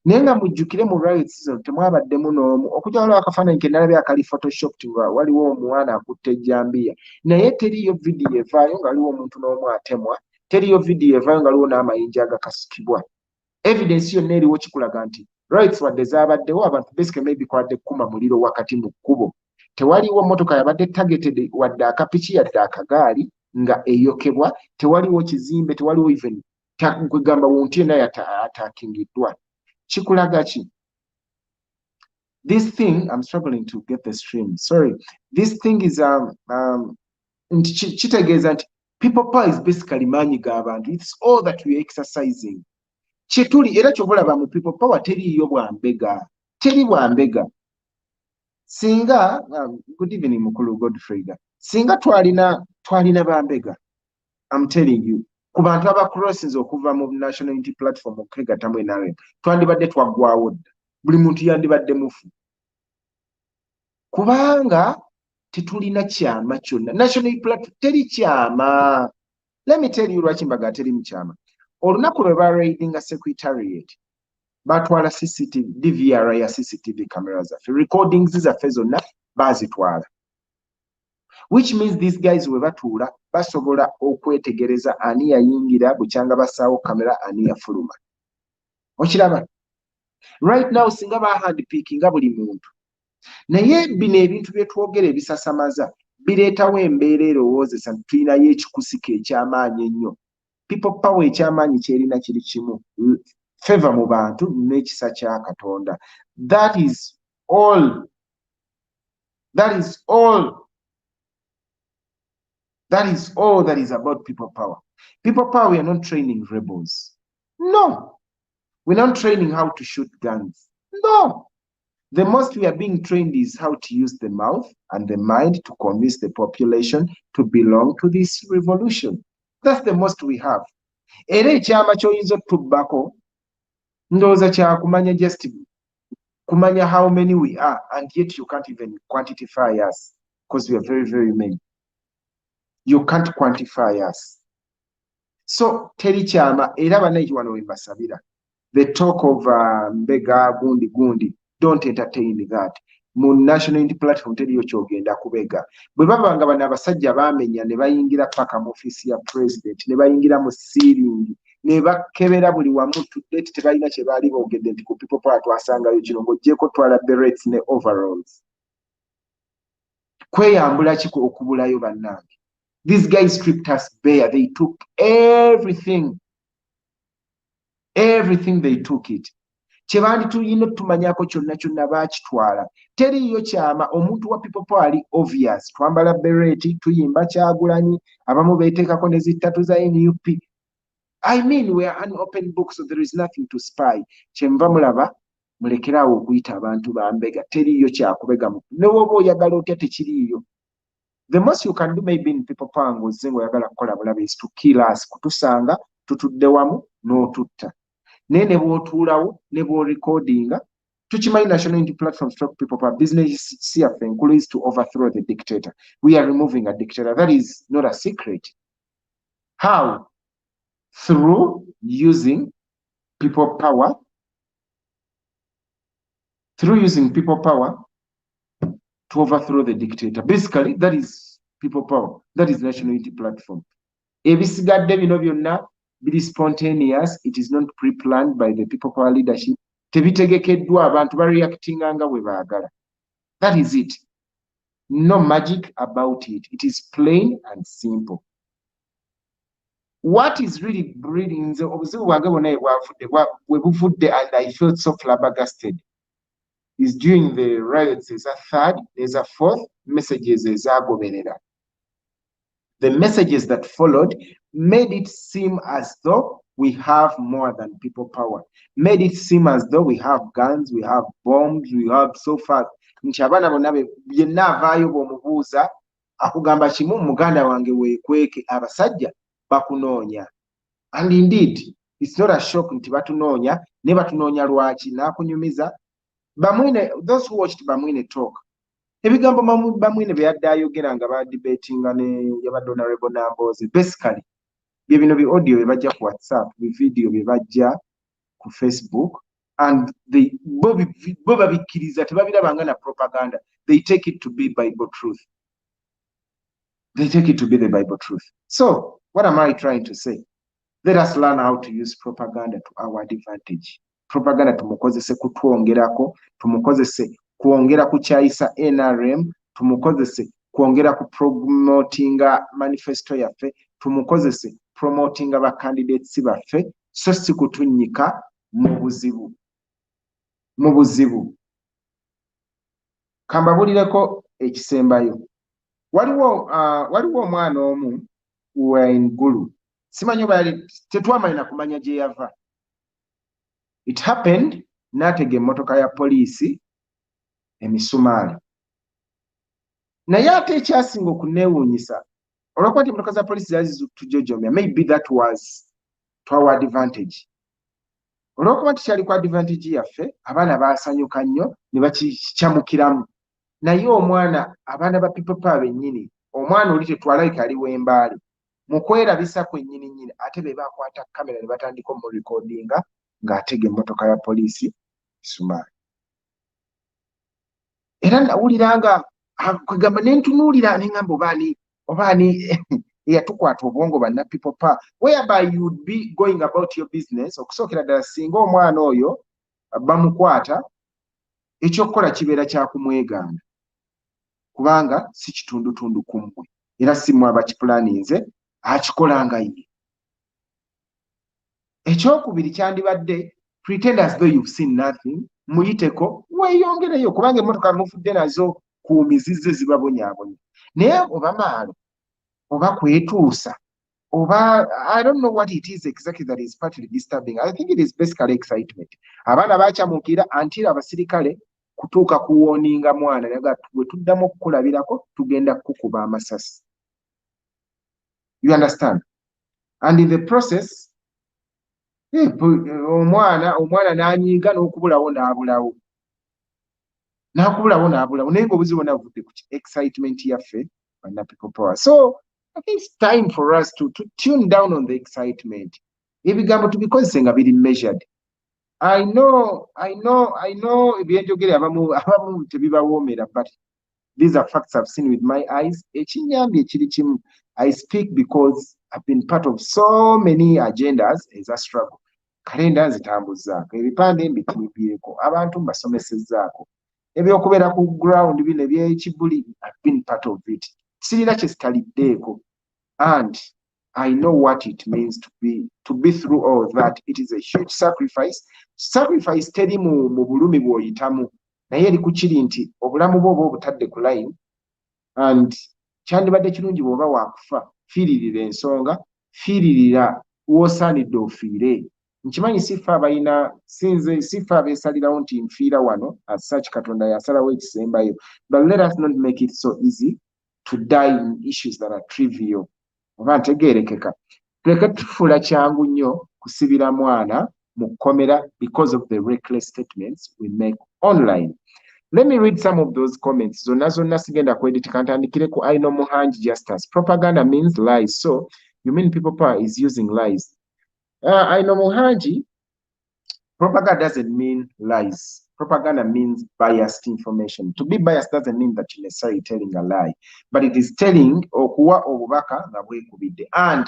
Naye nga mujjukire mu riot season temwabaddemu n'omu, okujja waliwo akafaananyi ke nalabye akali photoshopped nga waliwo omwana akutte ejjambiya, naye teriyo vidiyo evaayo nga waliwo omuntu n'omu atemwa, teriyo vidiyo evaayo nga waliwo n'amayinja agakasukibwa. Evidence yonna eriwo kikulaga nti rights wadde zaabaddewo, abantu basically maybe kwadde kkuma muliro wakati mu kkubo. Tewaliwo motoka yabadde targeted wadde akapiki yadde akagaali nga eyokebwa, tewaliwo kizimbe, tewaliwo even kwegamba wonti yenna yataakingiddwa. Chikulaga ki? This thing, I'm struggling to get the stream. Sorry. This thing is chitegeeza nti people power is basically maanyi g'abantu. It's all that we are exercising. Kyetuli era kyobulaba mu people power teriyo bwambega. Teri bwambega. Singa good evening mukulu Godfrey. Singa twalina bambega. I'm telling you. Ku bantu abacrosses okuva mu National Unity Platform okwegattamu NRM twandibadde twaggwawo dda, buli muntu yandibadde mufu kubanga tetulina kyama kyonna. National Unity Platform teri kyama. Let me tell you lwaki mbaga teri mu kyama. Olunaku lwe baraidinga secretariat batwala CCTV DVR ya CCTV camera zaffe, recordings zaffe zonna bazitwala, which means these guys we batuula basobola okwetegereza ani yayingira bukyanga basaawo kamera ani yafuluma. Okiraba? Right now singa bahandpickinga buli muntu, naye bino ebintu bye twogera ebisasamaza bireetawo embeera erowoozesa nti tulinayo ekikusika ekyamaanyi ennyo. People power ekyamaanyi kyerina kiri kimu, favor mu bantu n'ekisa kya Katonda. That is all. That is all that is about people power. People power, we are not training rebels. No. We're not training how to shoot guns. No. The most we are being trained is how to use the mouth and the mind to convince the population to belong to this revolution. That's the most we have. Era ekyama ky'oyinza otubbako ndowooza kyakumanya just kumanya how many we are, and yet you can't even quantify us because we are very, very many. You can't quantify us. So teri kyama era banaiki wano wembasabira. The talk of mbega gundi, don't entertain that. Mu National Unity Platform teriyo kyogenda kubega. Bwe babanga bano abasajja baamenya ne bayingira paka mu office ya president, ne bayingira mu ceiling, ne bakebera buli wamu tudde tebalina kye baali boogedde nti ku people power twasangayo kino ng'oggyeko twala berets ne overalls. Kweyambula ki okubulayo bannange? These guys stripped us bare. They took everything. Everything they took it. Kyebandi tulina tumanyako kyonna baakitwala. Teriyo kyama omuntu wa people power ali obvious. Twambala bereti, tuyimba Kyagulanyi, abamu beeteekako ne zittatu za NUP. I mean, we are an open book, so there is nothing to spy. Kyenva mulaba, mulekeraawo okuyita abantu bambega. Teriyo kyakubega mu. Ne woba oyagala otya tekiriyo. The most you can do maybe in people power ng'ozze ng'oyagala kukola bulabe is to kill us, kutusanga, tutudde wamu, n'otutta. Naye ne bw'otuulawo, ne bw'orecordinga, tukimanyi National Unity Platform stroke people power business yaffe enkulu is to overthrow the dictator. We are removing a dictator. That is not a secret. How? Through using people power. Through using people power to overthrow the dictator. Basically, that is people power. That is National Unity Platform. Ebisigadde bino byonna biri spontaneous. It is not pre-planned by the people power leadership. Tebitegekeddwa, abantu bareactinga nga bwe baagala. That is it. No magic about it. It is plain and simple. What is really breeding the obuzibu bwange bwonna bwe buvudde, and I felt so flabbergasted. is during the riots is a third, there's a fourth, messages is agoberera. The messages that followed made it seem as though we have more than people power, made it seem as though we have guns, we have bombs, we have so far. Nti abaana bonna yenna avaayo bw'omubuuza akugamba kimu muganda wange weekweke abasajja bakunoonya. And indeed it's not a shock nti batunoonya ne batunoonya lwaki n'akunyumiza. Bamwine, those who watched Bamwine talk, ebigambo Bamwine bye yadde ayogera nga badebatinga ne yabadde Honorable Nambooze, basically bye bino bi audio bye bajja ku WhatsApp, bi video bye bajja ku Facebook, and bo babikkiriza tebabirabanga na propaganda. They take it to be Bible truth. They take it to be the Bible truth. So what am I trying to say? Let us learn how to use propaganda to our advantage. Propaganda tumukozese kutwongerako, tumukozese kwongera kukyayisa NRM, tumukozese kwongera ku promotinga manifesto yaffe, tumukozese promotinga ba candidates baffe, so si kutunnyika mu buzibu. Kambabulireko ekisembayo. Waliwo omwana omu wa Ngulu. Simanyi bali tetwamalina kumanya gye yava. It happened n'atega emmotoka ya poliisi emisumaali. Naye ate ekyasinga okuneewuunyisa olwokuba nti emmotoka za poliisi zaali zitujojomya, maybe that was to our advantage. Olwokuba nti kyali ku advantage yaffe, abaana baasanyuka nnyo ne bakikyamukiramu. Naye omwana, abaana ba people power bennyini, omwana oli tetwalabika ali w'embaali. Mu kwerabisa kwennyini ate be bakwata kamera ne batandika omurekodinga ng'atega emmotoka ya poliisi misumaali. Era nawulira nga kwegamba ne ntunuulira ne ngamba obaani eyatukwata obwongo banna people power, whereby you would be going about your business. Okusookera ddala singa omwana oyo bamukwata, ekyokukola kibeera kya kumwegaana kubanga si kitundutundu ku mmwe era si mmwe abakipulaninze akikola nga ye. Ekyokubiri kyandibadde pretend as though you've seen nothing, muyiteko weeyongereyo kubanga emmotoka mufudde nazo kuumizizze zibabonyaabonya. Naye oba maalo oba kwetuusa oba I don't know what it is exactly that is partly disturbing. I think it is basically excitement. Abaana bakyamukira until abasirikale kutuuka kuwooninga mwana naga bwe tuddamu okukulabirako tugenda kukuba amasasi. You understand? And in the process omwana n'anyiiga n'okubulawo n'abulawo naye ng'obuzibu bwonna buvudde ku excitement yaffe banna people power. So I think it's time for us to tune down on the excitement. Ebigambo tubikozese nga biri measured. I know ebyenjogere abamu tebibawoomera, but these are facts I've seen with my eyes. Ekinyambi ekiri kimu, I speak because I've been part of so many agendas as a struggle. Kalenda nzitambuzaako, ebipande mbituubyeko, abantu mbasomesezzaako, ebyokubeera ku ground bino ebyekibuli, I've been part of it. Sirina kye sitaliddeeko, and I know what it means to be through all that. It is a huge sacrifice. Sacrifice teri mu bulumi bw'oyitamu, naye eri ku kiri nti obulamu bwo oba obutadde ku line, and kyandibadde kirungi bw'oba waakufa, fiiririra ensonga, fiiririra w'osaanidde ofiire. Nkimanyi sifa abalina sifa abeesalirawo nti nfiira wano, as such Katonda yasalawo ekisembayo, but let us not make it so easy to die in issues that are trivial. Oba ntegeerekeka, tuleke tufuula kyangu nnyo kusibira mwana mu kkomera because of the reckless statements we make online. Let me read some of those comments. Zonna sigenda kwedit kantandikire ku I know Muhanji Justice. Propaganda means lies. So you mean people power is using lies? I know Muhanji, propaganda doesn't mean lies. Propaganda means biased information. To be biased doesn't mean that you're necessarily telling a lie, but it is telling okuwa obubaka nga bwekubidde. And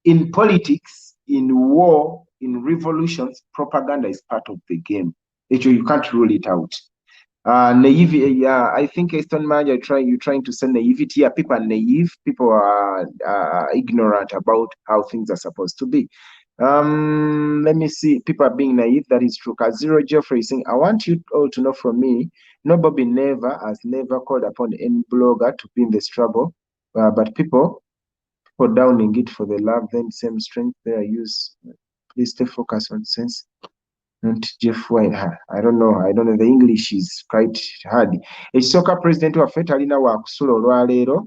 in politics, in war, in revolutions, propaganda is part of the game. Actually, you can't rule it out. Naive, I think Aston Manager, you're trying to say naivety. Yeah, people are naive. People are ignorant about how things are supposed to be. Let me see. People are being naive. That is true. Zero Geoffrey is saying, I want you all to know from me, no Bobby has never called upon any blogger to be in the struggle. But people downing it for the love, then same strength they are used. Please stay focused on sense. Not Jeff White. I don't know. The English is quite hard. Ekisooka president waffe talina waakusula olwaleero.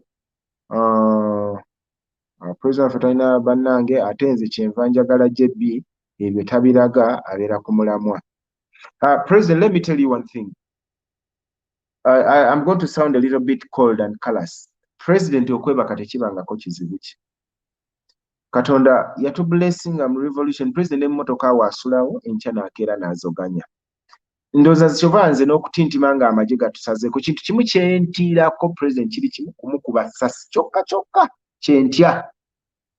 President waffe talina bannange ate nze kyenva njagala JB ebyo tabiraga abeera ku mulamwa. President, let me tell you one thing. I'm going to sound a little bit cold and callous. President okwebaka tekibangako kizibu ki. Katonda yatu blessing am revolution president emmotoka waasulawo enkya n'akeera n'azoganya. Ndowooza kyova nze n'okutintima nga amagye gatusaze ku kintu kimu kyentiirako president kiri kimu kumukuba ssasi kyokka kyentya.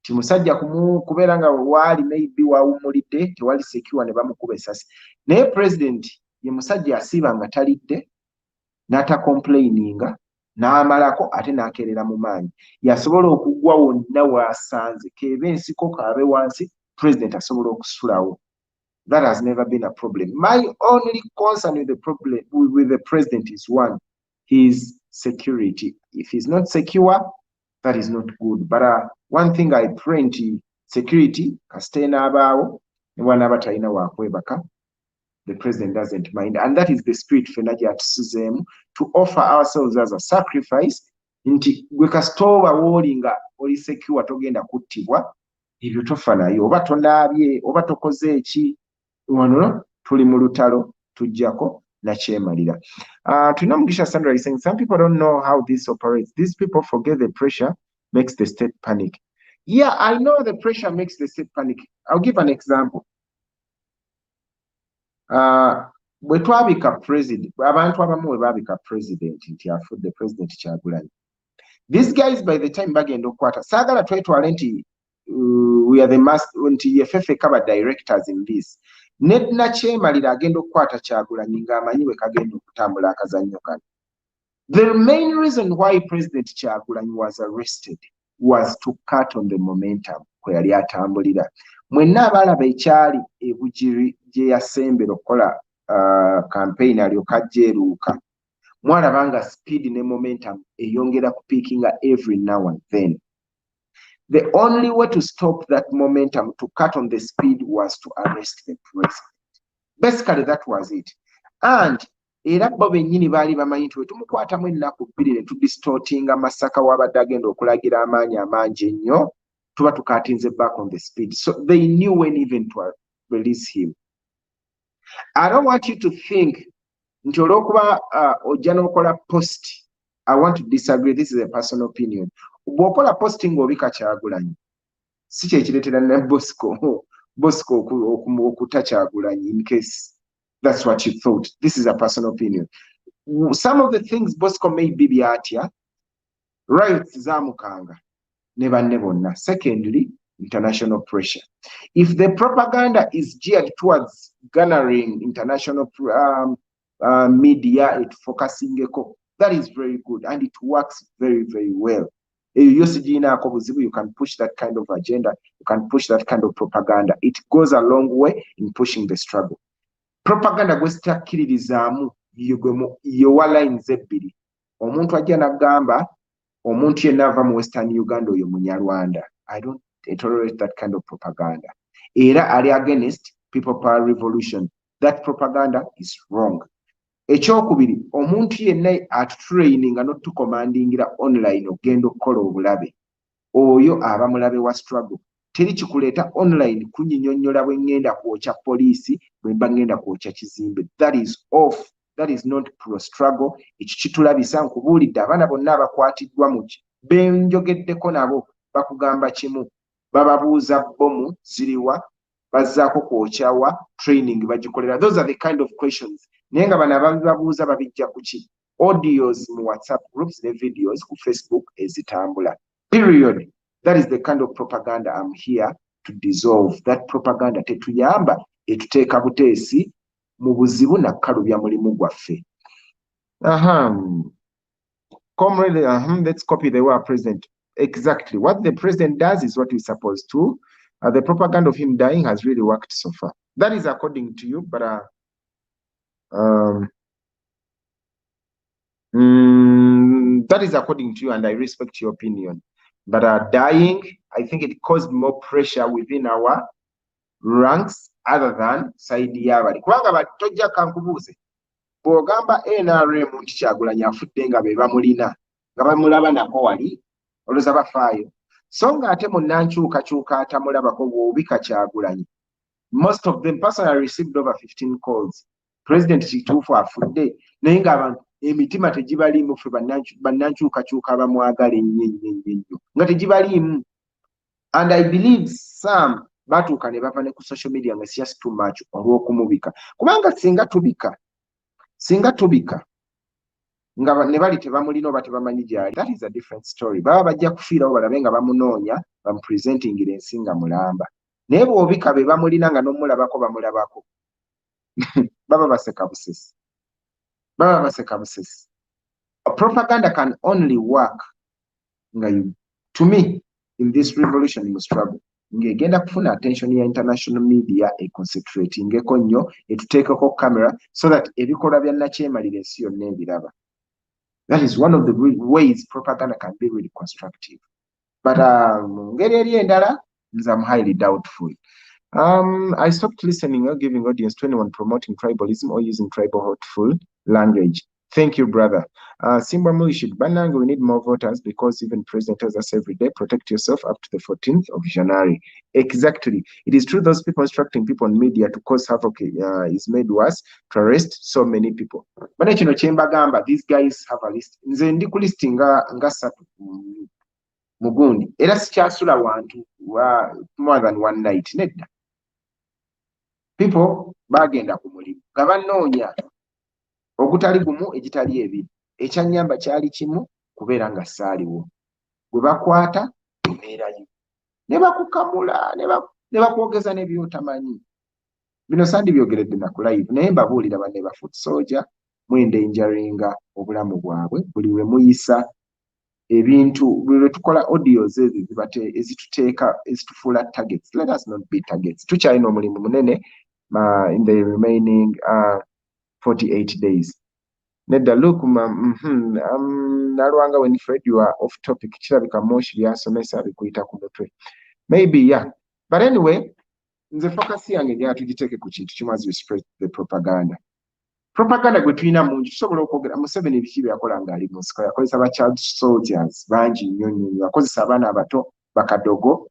Ti musajja kubeera nga waali maybe waawummulidde tewali secure ne bamukuba essasi. Naye president ye musajja asiiba nga talidde n'atacomplaininga n'amalako ate n'akeerera mu maanyi. Yasobola okugwa wonna w'asanze keebe ensiko kaabe wansi president asobola okusulawo. That has never been a problem. My only concern with the president is one, his security. If he's not secure, that is not good. But one thing I pray nti security kasite n'abaawo ne bw'anaaba talina waakwebaka, the president doesn't mind. And that is the spirit fena gy'atusuzeemu, to offer ourselves as a sacrifice. Nti gwe kasite oba woolinga oli secure togenda kuttibwa, ebyo tofa nayo, oba tonaabye oba tokoze eki, wano tuli mu lutalo tujjako nakyemalira. Tulina Mugisha Sandra is saying some people don't know how this operates. These people forget the pressure makes the state panic. Yeah, I know the pressure makes the state panic. I'll give an example. Bwe twabika president, abantu abamu bwe baabika president nti afudde president Kyagulanyi. These guys by the time bagenda okukwata, saagala twetwale nti we are the master, nti yeffeffe kaba directors in this. Nedna kyemalira agenda okukwata Kyagulanyi ng'amanyi bwe kagenda okutambula akazannyo kano. The main reason why President Kyagulanyi was arrested was to cut on the momentum kwe yali atambulira. Mwenna abalaba ekyali ebugiri gye yasembera okukola campaign alyoka ajja eruuka, mwalaba nga speed ne momentum eyongera kupiikinga every now and then. The only way to stop that momentum, to cut on the speed, was to arrest the president. Basically, that was it. And era bo bennyini baali bamanyi nti bwe tumukwatamu ennaku bbiri ne tudistortinga Masaka w'abadde agenda okulagira amaanyi amangi ennyo, tuba tukatinze back on the speed. So they knew when even to release him. I don't want you to think nti olw'okuba ojja n'okola post. I want to disagree. This is a personal opinion. Bw'okola posting obika Kyagulanyi, si kyekireetera ne Bosco okuta Kyagulanyi, in case that's what you thought. This is a personal opinion. Some of the things Bosco may be byatya, riots zamukanga ne banne bonna. Secondly, international pressure. If the propaganda is geared towards garnering international media, it focusing, that is very good and it works very, very well. You can push that kind of agenda, you can push that kind of propaganda. It goes a long way in pushing the struggle. Propaganda gwe sitakkiririzaamu yowa lines ebbiri. Omuntu ajja n'agamba omuntu yenna ava mu Western Uganda oyo Munyarwanda. I don't tolerate that kind of propaganda. Era ali against people power revolution. That propaganda is wrong. Ekyokubiri, omuntu yenna atutraininga n'otukomandingira online ogenda okukola obulabe, oyo aba mulabe wa struggle. Teri kikuleeta online kunyinyonnyola bwe ngenda kwokya poliisi, bwe mba ngenda kwokya kizimbe. That is off. That is not pro struggle. Ekyo kitulabisa nkubuulidde abaana bonna abakwatiddwa mu ki benjogeddeko nabo bakugamba kimu, bababuuza bomu ziriwa, bazzaako kwokyawa, training bagikolera. Those are the kind of questions. Naye nga bano ababibabuuza babijja ku ki? Audios mu WhatsApp groups ne videos ku Facebook ezitambula. Period. That is the kind of propaganda I'm here to dissolve. That propaganda tetuyamba etuteeka buteesi mu buzibu nakkalubya mulimu gwaffe. Comrade, let's copy the word president. Exactly. What the president does is what we're supposed to The propaganda of him dying has really worked so far. That is according to you, but that is according to you, and I respect your opinion. But dying, I think it caused more pressure within our ranks other than side y'abali. Kubanga tojja kankubuuze. Bw'ogamba NRM nti Kyagulanyi afudde nga be bamulina, nga bamulaba nako wali, olowooza bafaayo. So ng'ate munnankyukakyuka atamulabako bw'obika Kyagulanyi. Most of them personally received over 15 calls. President kituufu afudde, naye ng'abantu emitima tegibaliimu ffe bannankyukakyuka abamwagala ennyo nga tegibaliimu. And I believe some batuuka ne bava ne ku social media nga it's just too much olw'okumubika. Kubanga singa tubika nga ne bali tebamulina oba tebamanyi gyali, that is a different story. Baba bajja kufiirawo balabe nga bamunoonya bamupresentingira ensi nga mulamba. Naye bw'obika be bamulina nga n'omulabako bamulabako baba baseka busesi. A propaganda can only work to me in this revolution we must struggle. Ngegenda kufuna attention ya international media concentratingeko nnyo etuteekeko camera so that ebikolwa bya nakyemalira ensi yonna ebiraba. That is one of the ways propaganda can be really constructive. But ngeri eri endala nze I'm highly doubtful. I stopped listening or giving audience to anyone promoting tribalism or using tribal hurtful language. Thank you, brother. Simba Mulishid Banang, we need more voters because even president tells us every day, protect yourself up to the 14th of January. Exactly. It is true those people instructing people on media to cause havoc is made worse to arrest so many people. But Chemba these guys have a list. Nze ndi ku list nga satu mugundi. Era sikyasula wantu more than one night. Nedda. People bagenda ku mulimu nga bannoonya ogutali gumu egitali ebiri. Ekyanyamba kyali kimu kubeera nga saaliwo. Gwe bakwata ebeerayo. Ne bakukamula ne bakwogeza n'ebyotamanyi. Bino sandi byogeredde na ku live naye mbabuulira banne ba foot soldier mu endangeringa obulamu bwabwe buli we muyisa ebintu buli we tukola audios ezituteeka ezitufuula targets. Let us not be targets. Tukyalina omulimu munene in the remaining 48 days. Nedda look nalwanga when Fred you are off topic kirabika moshi byasomesa bikuyita ku mutwe. Maybe yeah. But anyway, nze focus yange ndi atugiteeke ku kintu kimu as we spread the propaganda. Propaganda gwe tulina mungi tusobola okwogera Museveni biki byakola ng'ali mu nsiko yakozesa ba child soldiers bangi nnyo yakozesa abaana abato bakadogo.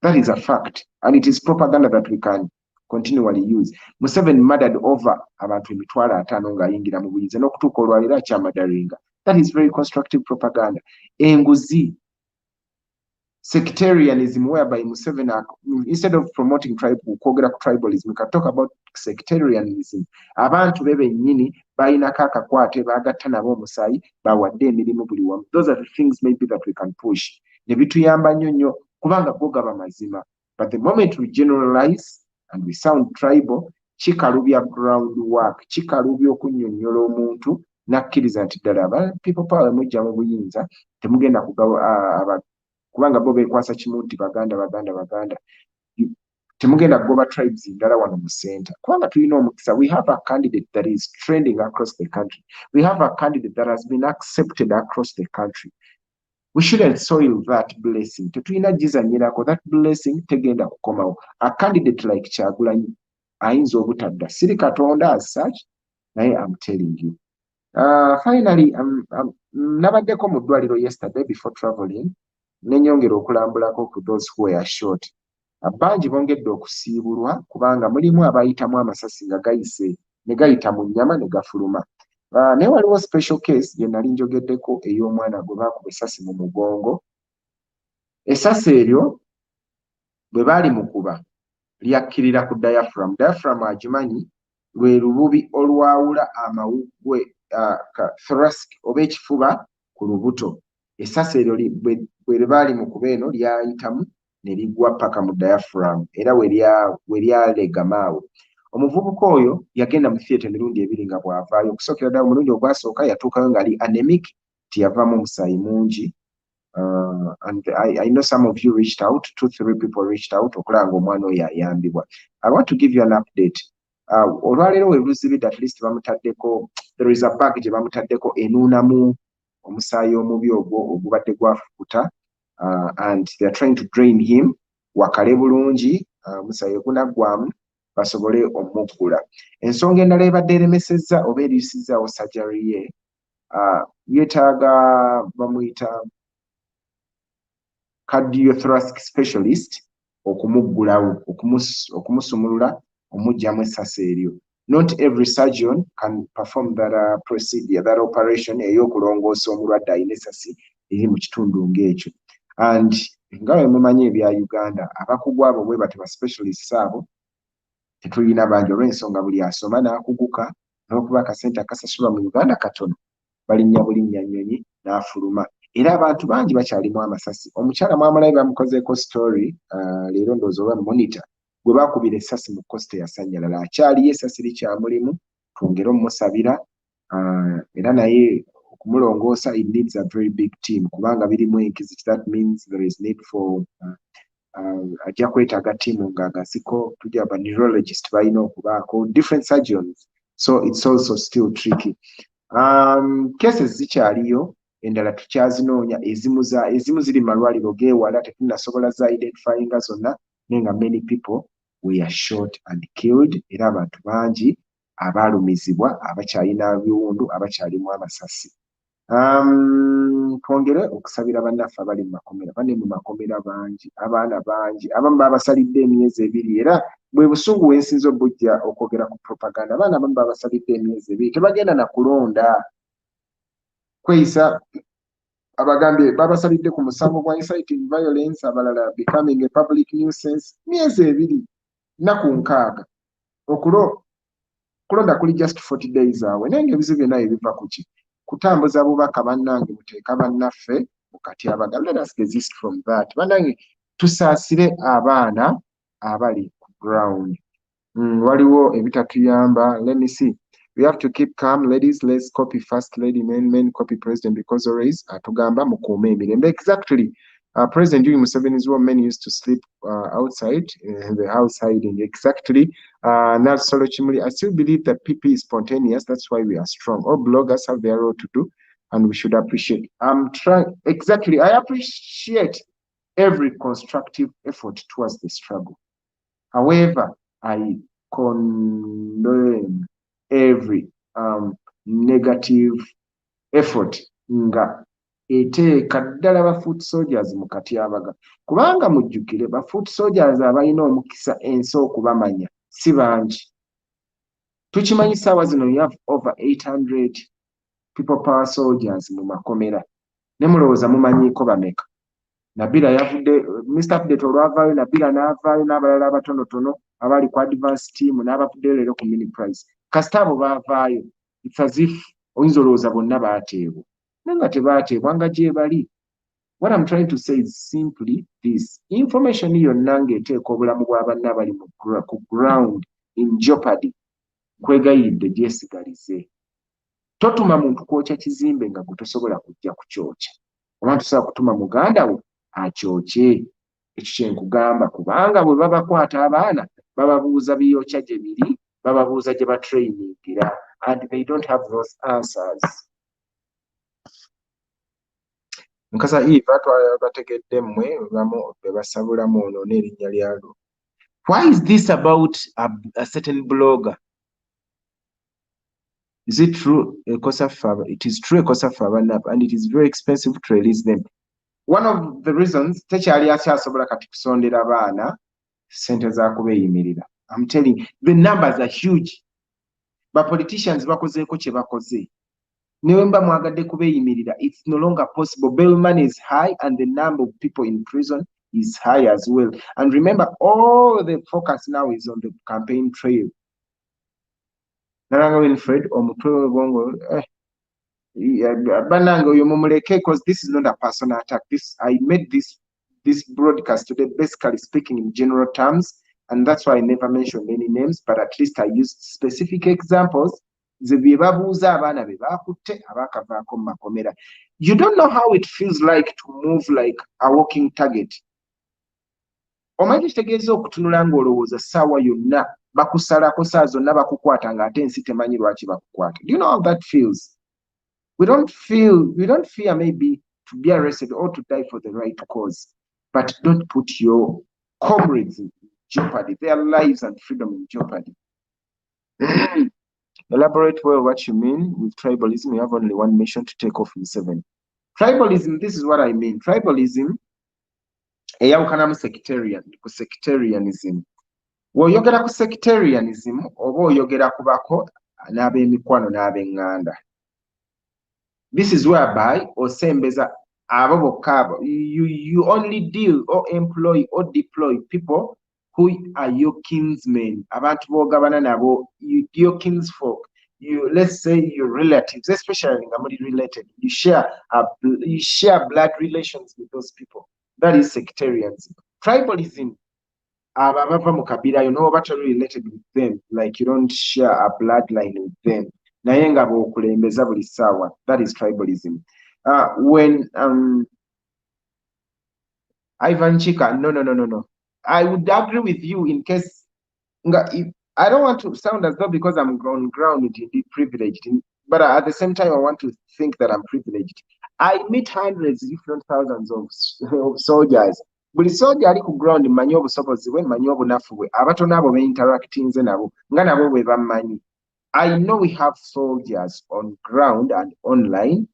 That is a fact and it is propaganda that we can continually use. Museveni murdered over abantu 5,000 ng'ayingira mu buyize n'okutuuka olwaliro akyamadaringa. That is very constructive propaganda. Enguzi, sectarianism, whereby Museveni, instead of promoting tribalism, we can talk about sectarianism. Abantu bebe nyini bayinako akakwate bagatta nabo omusaayi bawadde emirimu buli wamu. Those are the things maybe that we can push. Ne bituyamba nnyo kubanga go gaba mazima. But the moment we generalize and we sound tribal, kikalubya groundwork, kikalubya okunnyonnyola omuntu nakkiriza nti ddala people power mujja mu buyinza temugenda kugawa kubanga bo beekwasa kimu nti baganda temugenda kugoba tribes ndala wano mu center kubanga tulina omukisa. We have a candidate that is trending across the country. We have a candidate that has been accepted across the country. We shouldn't soil that blessing. Tetulina gizanyirako. That blessing tegenda kukomawo. A candidate like Kyagulanyi ayinza obutadda siri katonda as such naye I'm telling you. Finally, nabaddeko mu ddwaliro yesterday before traveling nenyongera okulambulako ku those who were shot. Abangi bongedde okusiibulwa kubanga mulimu abayitamu amasasi nga gayise ne gayita mu nnyama ne gafuluma. Naye waliwo special case gye nali njogeddeko ey'omwana gwe baakuba essasi mu mugongo. Essasi eryo bwe baali mukuba lyakkirira ku diaphragm. Diaphragm agimanyi lwe lububi olwawula amawuggwe thoracic oba ekifuba ku lubuto. Essasi eryo bwe baali mukuba eno lyayitamu ne ligwa paka mu diaphragm era we lyalegama. Omuvubuka oyo yagenda mu theatre emirundi ebiri nga bw'avaayo. Okusookera ddala omulundi ogwasooka yatuukayo ng'ali anemic, tiyavaamu omusaayi mungi. And I know some of you reached out, 2-3 people reached out. I want to give you an update. Olwaleero we luzibidde at least bamutaddeko, there is a bag gye bamutaddeko enuunamu omusaayi omubi ogwo ogubadde gwafukuta, and they are trying to drain him wakale bulungi, omusaayi ogunaggwamu basobole omuggula. Ensonga endala ebadde eremesezza oba eriisizaawo surgery ye, yeetaaga bamuyita cardiothoracic specialist okumuggulawo, okumusumulula, omugyamu essasi eryo. Not every surgeon can perform that procedure, that operation ey'okulongoosa omulwadde alina essasi eri mu kitundu ng'ekyo. And nga bwe mumanyi ebya Uganda, abakugu abo bwe bati ba specialists abo tetulina bangi, olw'ensonga buli asoma n'akuguka n'okuba akasente akasasulwa mu Uganda katono, balinnya bulinnya nnyonyi n'afuluma. Era abantu bangi bakyalimu amasasi. Omukyala mwamulabe bamukozeeko story leero ndowooza oba monitor, gwe baakubira essasi mu kkosi teyasannyalala, akyaliyo essasi likyamulimu, twongere omusabira, era naye okumulongoosa it needs a very big team kubanga birimu enkizi. That means there is need for ajja kwetaaga ttiimu ng'agasiko, tujja ba neurologist balina okubaako, different surgeons, so it's also still tricky. Cases zikyaliyo, endala tukyazinoonya, ezimu ziri malwaliro geewala, tetunnasobola za identifyinga zonna, naye nga many people were shot and killed, era abantu bangi abaalumizibwa, abakyalina biwundu, abakyalimu amasasi. Twongere okusabira bannaffe abali mu makomera, bane mu makomera bangi, abaana bangi, abamu babasalidde emyezi 2, era bwe busungu wensinza obujja okwogera ku propaganda, abaana abamu babasalidde emyezi 2, tebagenda na kulonda. Kweyisa abagambye babasalidde ku musango gwa inciting violence, abalala becoming a public nuisance, myezi 2 nnaku 6. Kulonda kuli just 40 days awe, naye ng'ebizibu byonna biva ku ki? Kutambuza bubaka bannange, muteeka bannaffe mu katyabaga. Let us desist from that. Bannange tusaasire abaana abali ku ground. Waliwo ebitatuyamba. Let me see. We have to keep calm, ladies. Let's copy first lady, men copy president, because always atugamba mukuume emirembe. Exactly. President during Museveni's war, men used to sleep outside in the house hiding. Exactly. Not solo chimuli. I still believe that PP is spontaneous. That's why we are strong. All bloggers have their role to do, and we should appreciate. I'm trying. Exactly. I appreciate every constructive effort towards the struggle. However, I condemn every negative effort nga eteeka ddala ba foot soldiers mu katyabaga, kubanga mujjukire ba foot soldiers abalina omukisa ensi okubamanya si bangi. Tukimanyi ssaawa zino you have over 800 people power soldiers mu makomera, ne mulowooza mumanyiiko bameka. Nabila yavudde, Mr. Update olwavaayo, Nabila n'avaayo n'abalala abatonotono abali ku advance team n'abavuddeyo leero ku mini prize. Kasita abo baavaayo, it's as if oyinza olowooza bonna baateebwa. Nga tebaateebwa nga gye bali. What I'm trying to say is simply this. Information yonna ng'eteeka obulamu bwa banna abali ku ground in jeopardy, kwegayidde gyesigalize. Totuma muntu kwokya kizimbe nga gwe tosobola kujja kukyokya. Oba tosobola kutuma muganda wo akyokye. Ekyo kye nkugamba, kubanga bwe babakwata abaana bababuuza biyokya gye biri, bababuuza gye batrayiningira, and they don't have those answers. Nkasa Eva bategedde mmwe bamu bebasabulamu ono n'erinnya lyalwo. Why is this about a certain blogger? Is it true? It is true, and it is very expensive to release them. One of the reasons tekyali akyasobola kati kusondera abaana ssente za kubeeyimirira. I'm telling you, the numbers are huge. But politicians bakozeeko kye bakoze. Niwemba mwagadde kubeeyimirira, it's no longer possible. Bail money is high and the number of people in prison is high as well. And remember, all the focus now is on the campaign trail. Naranga Winfred omutwe w'obwongo bananga oyo mumuleke, because this is not a personal attack. I made this broadcast today basically speaking in general terms, and that's why I never mentioned any names, but at least I used specific examples ze bye babuuza abaana be baakutte abaakavaako mu makomera. You don't know how it feels like to move like a walking target. Omanyi kitegeeza okutunula ng'olowooza ssaawa yonna bakusalako saa zonna bakukwata ng'ate ensi temanyi lwaki bakukwata. Do you know how that feels? We don't fear maybe to be arrested or to die for the right cause, but don't put your comrades in jeopardy, their lives and freedom in jeopardy. Elaborate well what you mean with tribalism. You have only one mission to take off in 7. Tribalism, this is what I mean. Tribalism, eyawukanamu sectarianism. W'oyogera ku sectarianism oba oyogera ku bako n'ab'emikwano n'ab'eŋŋanda. This is whereby osembeza abo bokka abo. You only deal or employ or deploy people who are your kinsmen. Abantu b'ogabana nabo, your kinsfolk. Let's say your relatives, especially nga muli related. You share blood relations with those people. That is sectarianism. Tribalism, abava mu kabira, you know, about related with them, like you don't share a bloodline with them. Naye nga b'okulembeza buli ssaawa. That is tribalism. When Ivan Chika, no. I would agree with you in case I don't want to sound as though because I'm on ground indeed privileged, but at the same time I want to think that I'm privileged. I meet hundreds, if not thousands of soldiers. Buli soldier ali ku ground mmanyi obusobozi bwe, mmanyi obunafu bwe, abatono abo be-interactinze nabo nga nabo bwe bammanyi. I know we have soldiers on ground and online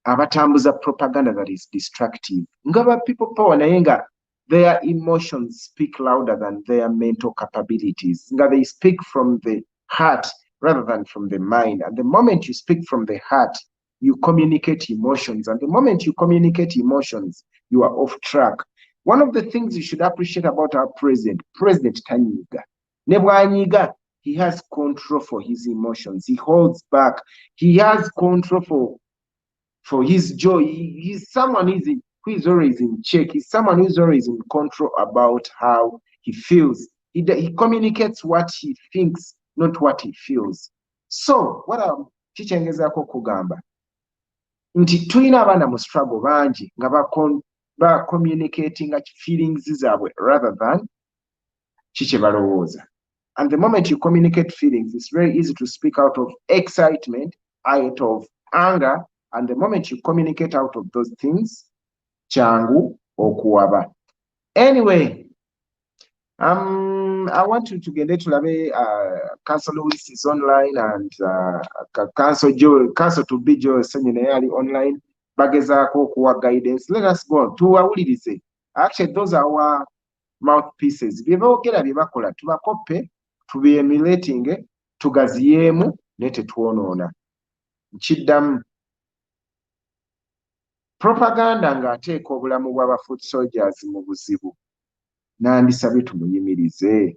abatambuza propaganda that is destructive. Ngaba people power naye nga their emotions speak louder than their mental capabilities. Nga they speak from the heart rather than from the mind. And the moment you speak from the heart, you communicate emotions. And the moment you communicate emotions, you are off track. One of the things you should appreciate about our President Tanyiga, Nebwanyiga, he has control for his emotions. He holds back. He has control for his joy. He's someone who is always in check. He's someone who is always in control about how he feels. He communicates what he thinks, not what he feels. So, what I'm teaching is kugamba. Nti tulina abaana mu struggle bangi nga ba communicating feelings zaabwe rather than kiki balowooza. And the moment you communicate feelings, it's very easy to speak out of excitement, out of anger, and the moment you communicate out of those things, changu okuwaba. Anyway, I want you to get Council Lewis is online and Council to be Joe Seminary online. Bagezaako okuwa guidance. Let us go on. Tuwawulirize. Actually, those are our mouthpieces. Bye boogera bye bakola tubakoppe, tubyemulating, tugaziyeemu ne tetwonoona. Nkiddamu. Propaganda ng'ateeka obulamu bw'aba foot soldiers mu buzibu. Nandisabye tumuyimirize.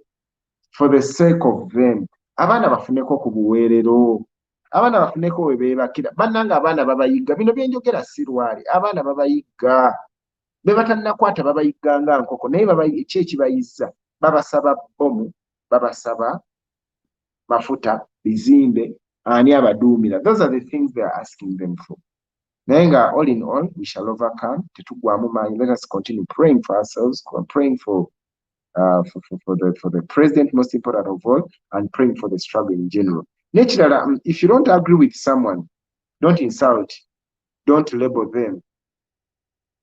For the sake of them. Abaana bafuneko ku buweerero. Abaana bafuneko we beebakira. Bannanga abaana babayigga. Bino bye njogera si lwali. Abaana babayigga. Be batannakwata babayigga nga nkoko. Naye ki ekibayizza? Babasaba bbomu, babasaba mafuta, bizimbe, ani abaduumira. Those are the things they are asking them for. Naye nga all in all, we shall overcome. Tetugwamu maanyi. Let us continue praying for ourselves, praying for the president, most important of all, and praying for the struggle in general. Naturally, if you don't agree with someone, don't insult, don't label them.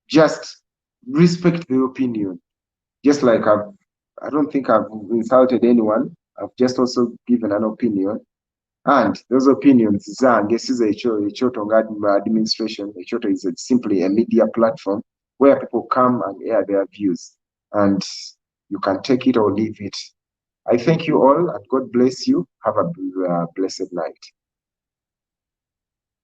Just respect their opinion. Just like I don't think I've insulted anyone. I've just also given an opinion. And those opinions, this is a administration. Echoto is simply a media platform where people come and air their views. And you can take it or leave it. I thank you all and God bless you. Have a blessed night.